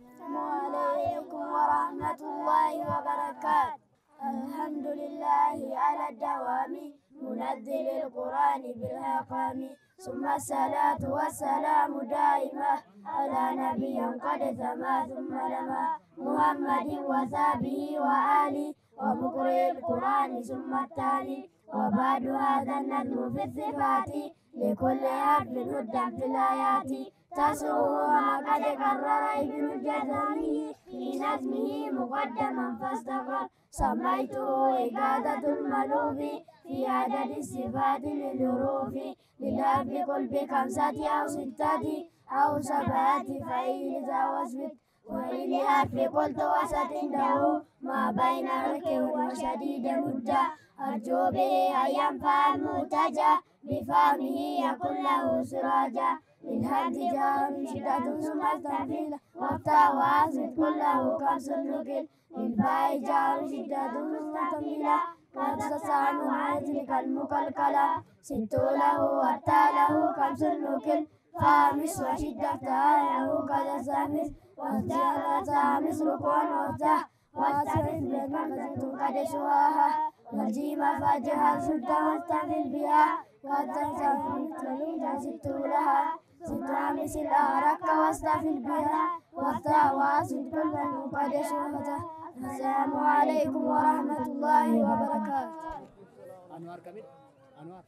assalamu alaikum warahmatullahi wabarakatuh الحمد لله على الدوام منزل القرآن بالهقام ثم الصلاة والسلام دائما على نبي قد سما ثم لما محمد وصحبه وآله ومقرئ القرآن ثم التالي وبعد هذا النظم في الصفات لكل حرف هدى في الآيات تسره ما قد كرر ابن الجزري في نظمه مقدما فاستقر سميته إجادة الملوف في عدد الصفات للحروف للأب قلب خمسة أو ستة أو سبعة فإن ذا وصفت وإن حرف قلت وسط له ما بين ركه وشديد المدة أرجو به أن ينفع المرتجى بفهمه يكون له سراجا للهد جار شدة ثم استفيل وافتح وأصل كله كمس النكل للباء جار شدة مستميلة قد تسعن عاجلك المكلكلة ست له والتا له كمس النكل خامس وشدة له قد سامس وافتح مثل كون وافتح واستفز بالمنفذة قد شواها والجيم فاجها شدة واستفل بها وتنسى مثل ست لها ست مثل أهرك واستفل بها وافتح واصل كل قد شواها السلام عليكم ورحمة الله وبركاته. أنوار كمين أنوار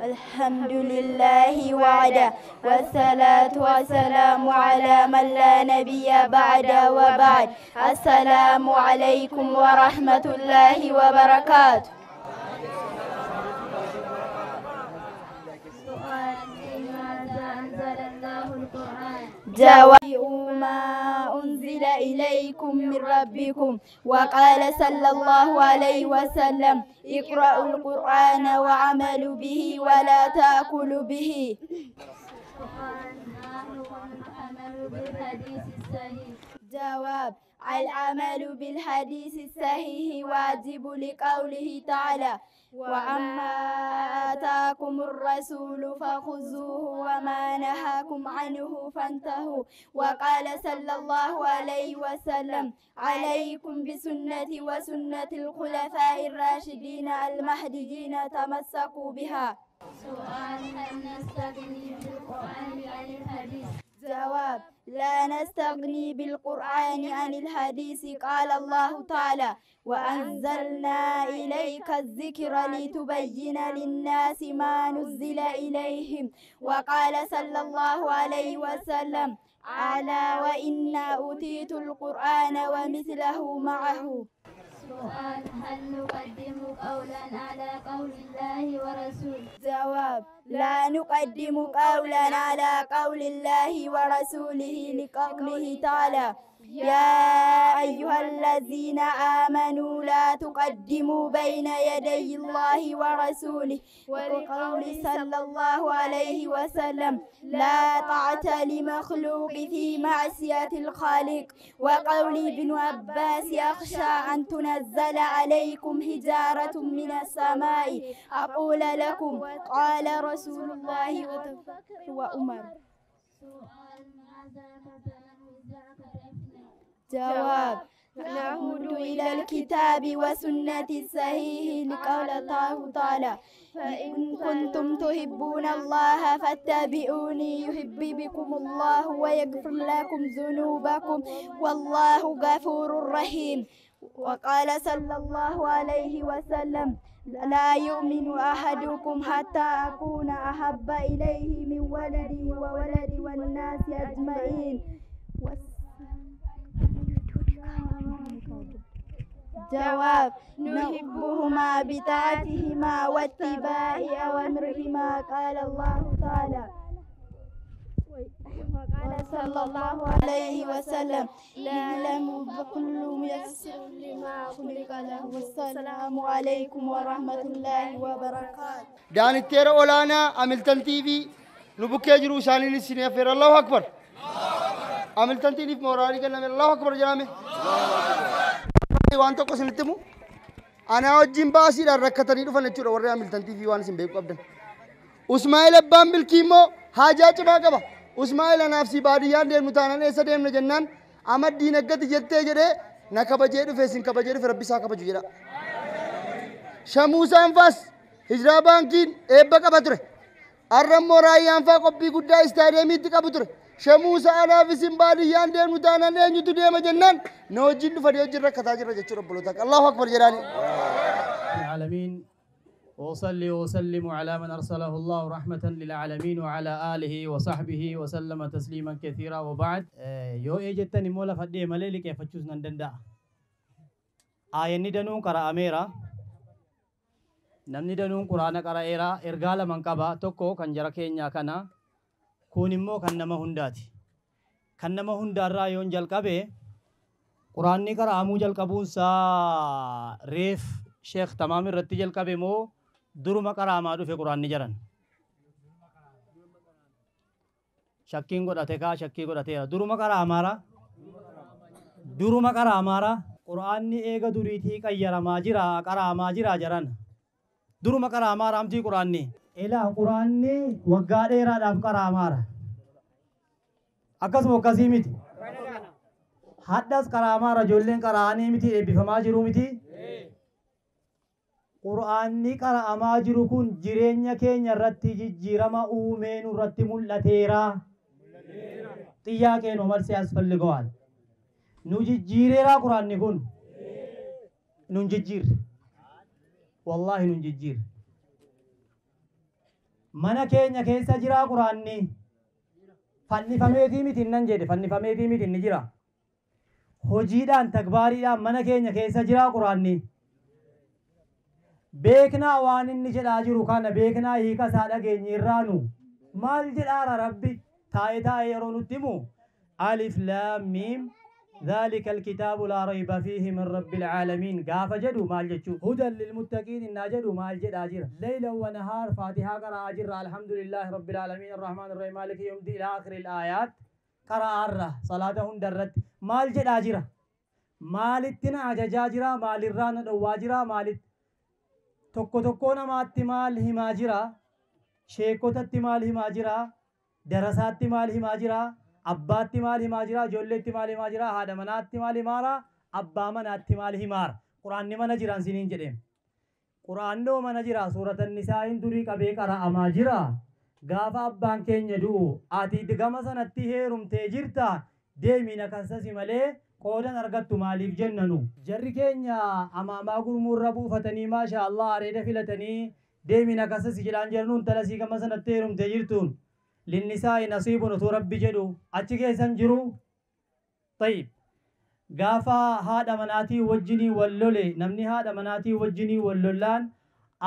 الحمد لله وعده والصلاة والسلام على من لا نبي بعد وبعد السلام عليكم ورحمة الله وبركاته. جاءوا ما أنزل إليكم من ربكم وقال صلى الله عليه وسلم اقرأوا القرآن وعملوا به ولا تأكلوا به. جواب العمل بالحديث الصحيح واجب لقوله تعالى وأما آتاكم الرسول فخذوه وما نهاكم عنه فانتهوا وقال صلى الله عليه وسلم عليكم بسنتي وسنة الخلفاء الراشدين المهديين تمسكوا بها. سؤال هل نستغني بالقرآن عن الحديث؟ جواب لا نستغني بالقرآن عن الحديث قال الله تعالى وأنزلنا إليك الذكر لتبين للناس ما نزل إليهم وقال صلى الله عليه وسلم ألا وإن أوتيت القرآن ومثله معه. سؤال هل نقدم قولا على قول الله ورسوله؟ جواب لا نقدم قولا على قول الله ورسوله لقوله تعالى يا أيها الذين آمنوا لا تقدموا بين يدي الله ورسوله وقول صلى الله عليه وسلم لا طاعة لمخلوق في معصية الخالق وقول ابن عباس يخشى أن تنزل عليكم حجارة من السماء أقول لكم قال رسول الله وعمر. جواب نعود إلى الكتاب وسنة الصحيح لقول الله تعالى فإن كنتم تحبون الله فاتبعوني يحببكم الله ويغفر لكم ذنوبكم والله غفور رحيم. وقال صلى الله عليه وسلم لا يؤمن أحدكم حتى أكون أحب إليه من ولده وولده والناس أجمعين. جواب نحبهما بطاعتهما واتباع أوامرهما قال الله تعالى وقال صلى الله عليه وسلم اعلموا بكل ميسر لما خلق له والسلام عليكم ورحمة الله وبركاته. دان التير أولانا عملتن تي في نبكي جرو شاني للسنة فير الله أكبر عملتن تي في مورالي كنا الله أكبر جامع وانتو كسنتمو أنا أجيم باسي ركتني دو فنچور ورّي عملتن تي في وان سنبيكو أبدا اسماعيل أبام بالكيمو حاجات ما كبا اسماعيل نفسي باديان دير متانا نيسا ديم نجنان أمد دين أقد جدّي جده نكبا جيدو فيسين كبا جيدو في ربي ساكبا جيدا شموسا انفاس هجرا بانكين إبا كبا تره أرم موراي انفا قبي قدا استاديمي تكبا تره شموسا أنا في سنباديان دير متانا نينجو تديم جنان نوجين فديو جرى كتاجر جتشو رب الله الله أكبر جلالي العالمين وأصلي وأسلم على من أرسله الله رحمة للعالمين وعلى آله وصحبه وسلم تسليما كثيرا وبعد يو إجتني مولا فدي مليلي كيف تشوز نندندا آية ندنون قرأ أميرا نمني دنون قرآن قرأ إيرا إرغال من قبا توكو كان جركين ياكنا كونمو كان نما هنداتي كان نما هندار را يون جل قبه قرآن نقرأ أمو جل قبون سا ريف شيخ تمام الرتي جل قبه مو درو مقرأ أمادو في قرآن نجران شكين قد أتكا شكي قد أتكا درو مقرأ أمارا قرآن ني إيغا دوريتي كيرا ماجرا قرأ ماجرا جران درو مقرأ أمارا أمتي قرآن ني إلا قرآن ني وقاد إيرا داف قرأ أمارا أكس موكسي ميتي حدث قرأ أمارا جولين قرأ آني ميتي بفما جرو ميتي قرآني قرأ ماجرو كن جيرينيا كينيا رتي جيرما أومين رتي ملتيرا تيا كين عمر سے اسفل لگوال نوجي جيريرا قرآن نكون نونجي جير والله نونجي جير منا كينيا كيسا جيرا قرآني فني فميتي ميتين ننجد فني فميتي ميتين نجيرا هجيدان تكباريدان منا كينيا كيسا جيرا قرآني बेकना वान inni jedhaa jiru kana beeknaa hiika isaa dhageenyirraanu maal jedhaara rabbi taa'ee taa'ee yeroo nutti himu alif laam miim ذلك الكتاب لا ريب فيه من رب العالمين قاف جدو مال جدو هدى للمتقين إن جدو مال جد أجر ليلا ونهار فاتحة قرأ أجر الحمد لله رب العالمين الرحمن الرحيم مالك يوم الدين إلى آخر الآيات قرأ الره صلاتهم درت maal jedhaa jira maalitti na ajajaa jira maalirraa na dhowwaa jira maalit tokko tokko namaatti maal himaa jira sheekotatti maal himaa jira darasaatti maal himaa jira abbaatti maal himaa jira ijoolleetti maal himaa jira haadha manaatti maal himaara abbaa manaatti maal himaara quraanni mana jiraan siniin jedheen quraannoo mana jira suuratan nisaa'iin durii qabee qara'amaa jira gaafa abbaan keenya du'u ati gama sanatti heerumtee jirta deemiin akkasasi malee qoodan argattu maaliif jennanu jarri keenya amaamaa gurmuurra buufatanii maasha Allah areeda filatanii deemiin akkasasi jedhaan jedhanuun talasii gama sanatti heerumtee jirtuun linnisaa'i nasiibun utuu rabbi jedhu achi keessan jiru tayyib gaafa haadha manaatii wajjinii wallole namni haadha manaatii wajjinii wallollaan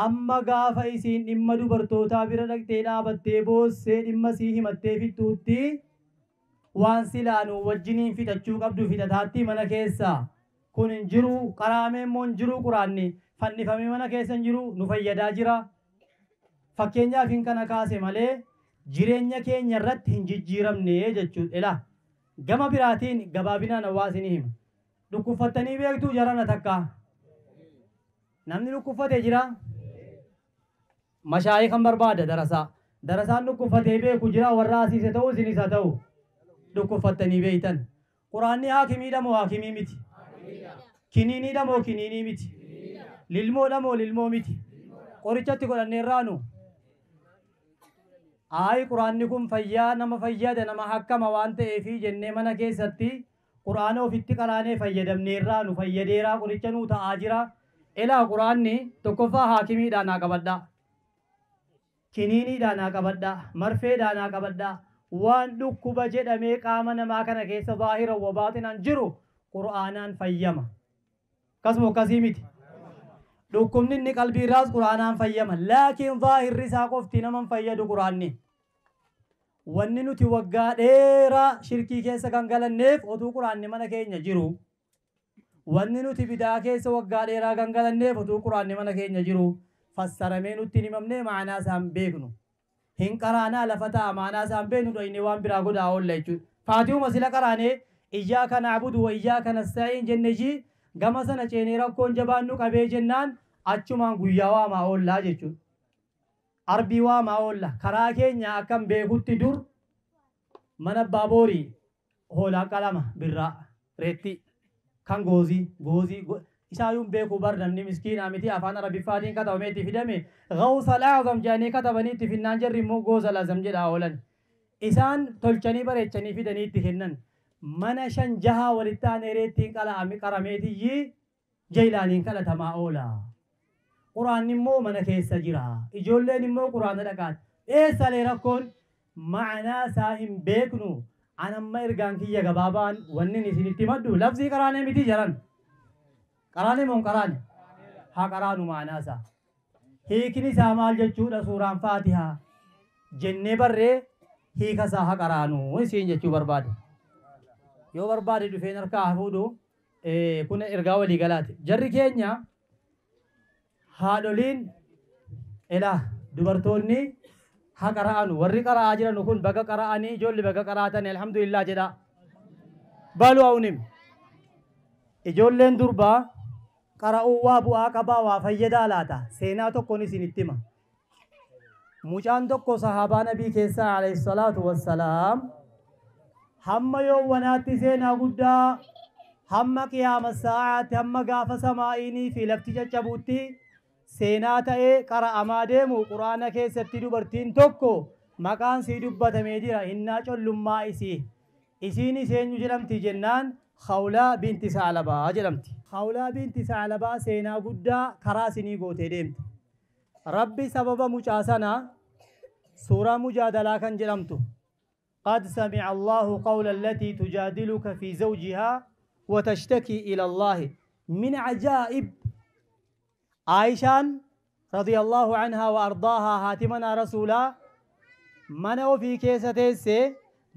amma gaafa isiin dhimma dubartootaa bira dhaqxee dhaabattee boossee dhimma sii himattee fixuutti waan silaanu wajjiniin fixachuu qabdu fixataatti mana keessa kun hin jiru qaraamee immoo hin jiru quraanni fannifamee mana keessa hin jiru nu fayyadaa jira fakkeenyaaf hin kana kaase malee jireenya keenya irratti hin jijjiiramne jechuudha gama biraatiin gabaabinaan hawaasni hima dhukkuffattanii beektuu jarana takka namni dhukkuffatee jira mashaayii kan barbaada darasaan dhukkuffatee beeku jira warra asiise ta'uu isinis haa ta'u dhukkuffattanii beeytan quraanni haakimiidha moo haakimii miti kiniiniidha moo kiniinii miti lilmoodha moo lilmoo miti qorichatti godhanneerraanu Ay quraanni kun fayyaa nama fayyada nama hakkama waan ta'eefi jennee mana keessatti quraana ofitti qaraanee fayyadamneerraa nu fayyadeeraa qoricha nuu ta'aa jira elaa quraanni tokkoffaa haakimiidhaan haa qabadhaa kiniiniidhaan haa qabadhaa marfeedhaan haa qabadhaa waan dhukkuba jedhamee qaama namaa kana keessa zaahira wa baaxinaan jiru quraanaan fayyama akkasuma akkasii miti dhukkubni inni qalbiirraas quraanaan fayyama laakiin zaahirri isaa qofti naman fayyadu quraanni wanni nuti waggaa dheeraa shirkii keessa kan galanneef otuu quraanni mana keenya jiru wanni nuti bidaa keessa waggaa dheeraa kan galanneef otuu quraanni mana keenya jiru fassaramee nutti himamnee maanaa isaan beeknu hin qaraanaa lafa ta'a maanaa isaan beeknu dhoyne waan biraa godhaa oolla jechuudha faatiuma sila qaraanee iyyaaka na'budu wa iyyaaka nasta'iin jenne jii gama sana ceenee rakkoon jabaannu qabee jennaan achumaan guyyaa waamaa oollaa jechuudha arbii waamaa oolla karaa keenya akkam beekutti dur mana baaboorii hoolaa qalama birraa reetti kan goozii isaayyuun beekuu bar namni miskiinaa miti afaan arabiffaatiin katabameetti fidame gawsa laazam jedhanii katabaniitti finnaan jarri immoo gooza laazam jedhaa oolan isaan tolchanii bareechanii fidanii itti kennan mana 5-6 walitti aanee reettiin qarameetiyyi jaylaaniin kadhatamaa oola quraanni immoo mana keessa jira ijoolleen immoo quraana dhaqaati eessalee rakkoon ma'anaa isaa hin beeknu anamma ergaan kiyya gabaabaan wanni isinitti maddu lafzii qaraanee miti jaran qaraanee moo qaraane haa qaraanu ma'anaa isaa hiikni isaa maal jechuudha suuraan faatihaa jennee barree hiika isaa haa qaraanu isiin jechuu barbaade yoo barbaade dhufeen harkaa fuudhu kun ergaa walii galaati jarri keenya haadholiin elaa dubartoonni haa qara'anu warri qara'aa jiran kun baga qara'anii ijoolli baga qara'atan alhamdulillah jedha balu awnim ijoolleen durbaa qara'uu waa bu'aa qabaa waa fayyadaa laata seenaa tokkoon isinitti hima mucaan tokko sahaabaa nabii keessaa alayhi salaatu wassalaam hamma yoowwanaatti seenaa guddaa hamma qiyaama sa'aatti hamma gaafa samaa'iinii fi lafti caccabuutti seenaa ta'ee qara'amaa deemu quraana keessatti dubartiin tokko maqaan sii dubbatamee jira innaa collummaa isiin iseenyu jedhamti jennaan khawlaa binti saalabaa jedhamti khawlaa binti saalabaa seenaa guddaa karaa sinii gootee deemti rabbi sababa mucaa sana suuraa mujaadalaa kan jedhamtu قد سمع الله قول التي تجادلك في زوجها وتشتكي إلى الله من عجائب عائشة رضي الله عنها وأرضاها هاتمنا رسولا من في كيسة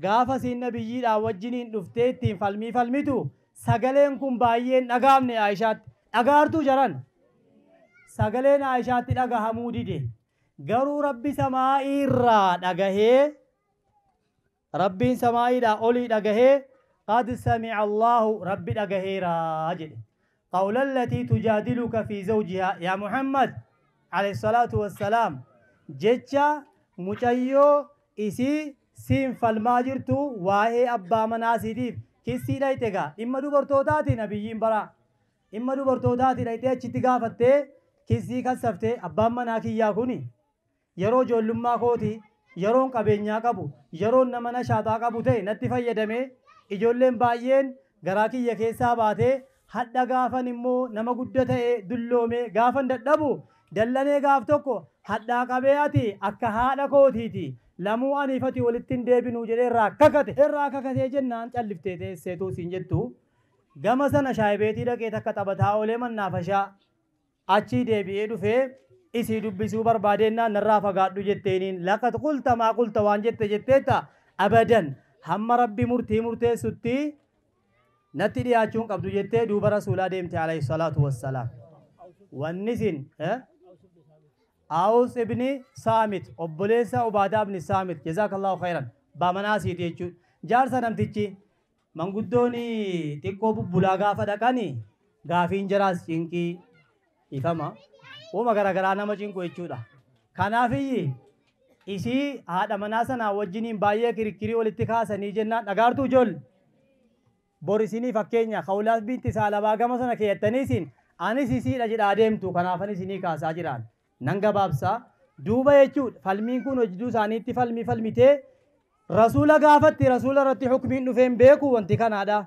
قافس النبي لا وجنين نفتيت فلميتو سقلين كن بايين أقامني عائشة أقارتو جران سقلين عائشة أقا حمودي دي قروا ربي سمائي را أقهي ربين سمائي دا أولي أقهي قد سمع الله ربي أجهيرا أجل قول التي تجادلك في زوجها يا محمد عليه الصلاة والسلام جتشا مجيو إسي سين فالماجرتو واهي أبا مناسيديف كيسي لايتيغا إما دوبرتوتاتي نبيين برا إما دوبرتوتاتي لايتي أجتغا فتي كيسي كسفتي أبا مناكي ياكوني يرو جولما كوتي يرون قبينيا قبو يرون نمنا شاتا قبو تي نتفا يدمي إجولين بايين غراكي يكيسا باتي حتى غافن إمو نما قدته دلومي غافن ددبو دلني غاف توكو حتى قبياتي أكا هادا كوتيتي لمو أني فتي ولتين ديبنو جلي راككته جنان چلفتي سيتو سنجتو غمسنا شايبيتي دكي تكتبتا ولمن نافشا أچي ديبئي دفه إسي دبسو بربادينا نرافا قادو جتينين لقد قلت ما قلت وان جتتا أبدا هم ربي مرتي ستي نتي دي آچون قبدو جتة دوبا رسولا ديمتي عليه الصلاة والسلام والنسين أوس ابن سامت أبوليسا عبادة ابن سامت جزاك الله خيرا بامناسي تيجو جارسا نمتيجي من قدوني تيكو بولاغا فدكاني غافين جراس چنكي إفهما وما غرغرا نما چنكو يچودا كانافي إسي هذا مناسنا وجنين بايه كري والاتخاذ نيجنا نغارتو جول بورسيني فكينيا خولات بنت سالبا غمسنا كيتنيسين أني سيسي لجد آدم تو كنافني سيني كاسا جران نانغا بابسا دوبا يچود فلمين كون وجدو سانيتي فلمي تي رسول غافتي رسول رتي حكمين نفهم بيكو وانتي كنادا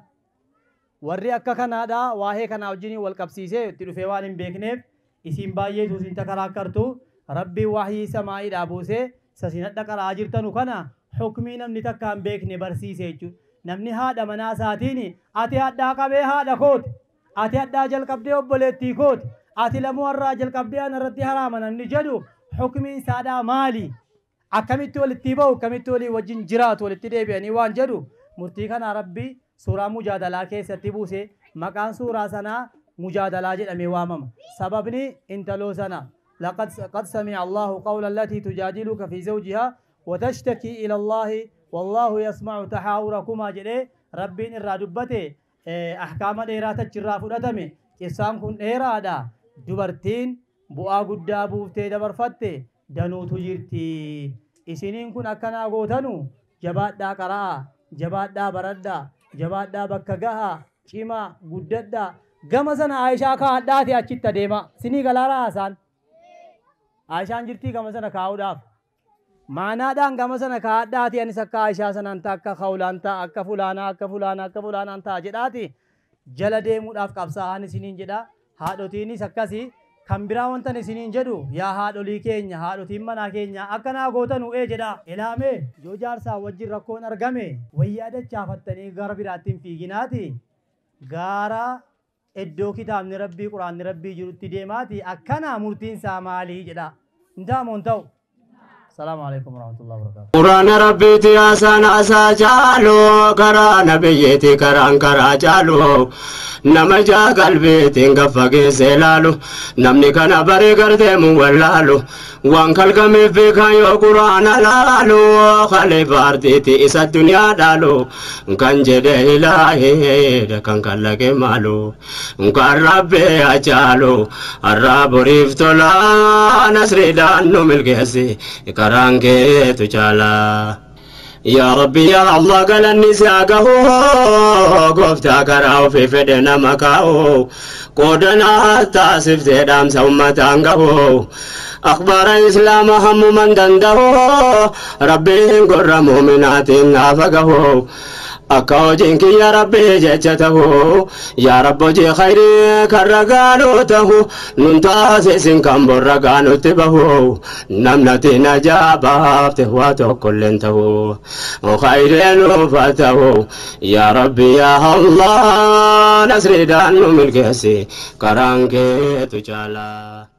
ورّي أكا كنادا واهي كنا وجيني والقبسيسي تلوفيوان بيكنيف اسم بايه دوسين تكرا كرتو ربي وحي سماعي دابوسي سسينت دكرا عجرتنو كنا حكمين نمني تكام بيكني برسيسي يچود نمني هذا مناساتيني أتي أدى قبي هذا كود أتي أدى جل قبدي أبولتي كود أتي لمو الراجل قبدي أنا ردي حراما نمني جدو حكمي سادا مالي أكملت والتيبو كملت ولي وجن جرات والتدي بيني وان جدو مرتيكنا ربي سورة مجادلة كيسة تبوسي مكان سورة سنة مجادلة جد أميوامم سببني انتلو سنة قد سمع الله قول التي تجادلك في زوجها وتشتكي إلى الله والله يسمع تحاوركما جدي ربين الرادبته أحكام ديرات الجراف ودتمي إسام كن إرادا دبرتين بوا قدا بوفتي دبرفتي دنو تجرتي إسنين كن أكنا غوتنو جبات دا قراء جبات دا بردا جبات دا بكغها چيما قدد دا غمسنا عائشة كهداتي أچيت ديما سني غلارا آسان عائشة جرتي غمسنا كاو داف معنا دان غمسنا كهداتي أني سكا عائشة سنانتا أكا خولانتا أكا فلانا أنتا جداتي جل ديمو داف قبسا هاني سنين جدا هادو تيني سكاسي كمبرا وانتني سنين جدو يا هادو لي كينيا هادو تيمنا كينيا أكنا غوتنو جدا إلامي جو جارسا وجر ركون أرغمي ويادة چافتني غربي راتين في جناتي غارا إدو كتاب نربي قرآن نربي جروتي ديماتي أكنا مرتين سامالي جدا انتامون تو السلام عليكم ورحمة الله وبركاته قرآن ربيتي أسان أسا جالو كرا نبيتي كران كرا جالو نمجا قلبيتي انقفقي سيلالو نمني كان بري قرده مولالو وانكال كمي فيكا يو قرآن لالو خالي فارتيتي إسا الدنيا دالو كان جده إلهي دكان كالك مالو كان ربي أجالو الرب ريفتو لا نسري دانو ملكيسي كرانكي تجالا يا ربي يا الله قال النساء قفتا كراو في فدنا مكاو قودنا تاسف تدام سومتان أخبار الإسلام هم من دنده ربي قر مؤمنات نافقه أكوجينك يا ربي جتته يا رب جي خيري كرقانوته ننتاسسن كم برقانو تبه نمنتي نجابته واتو انته خيرين وفاته يا ربي يا الله نسري دانو ملكسي كرانك تجالا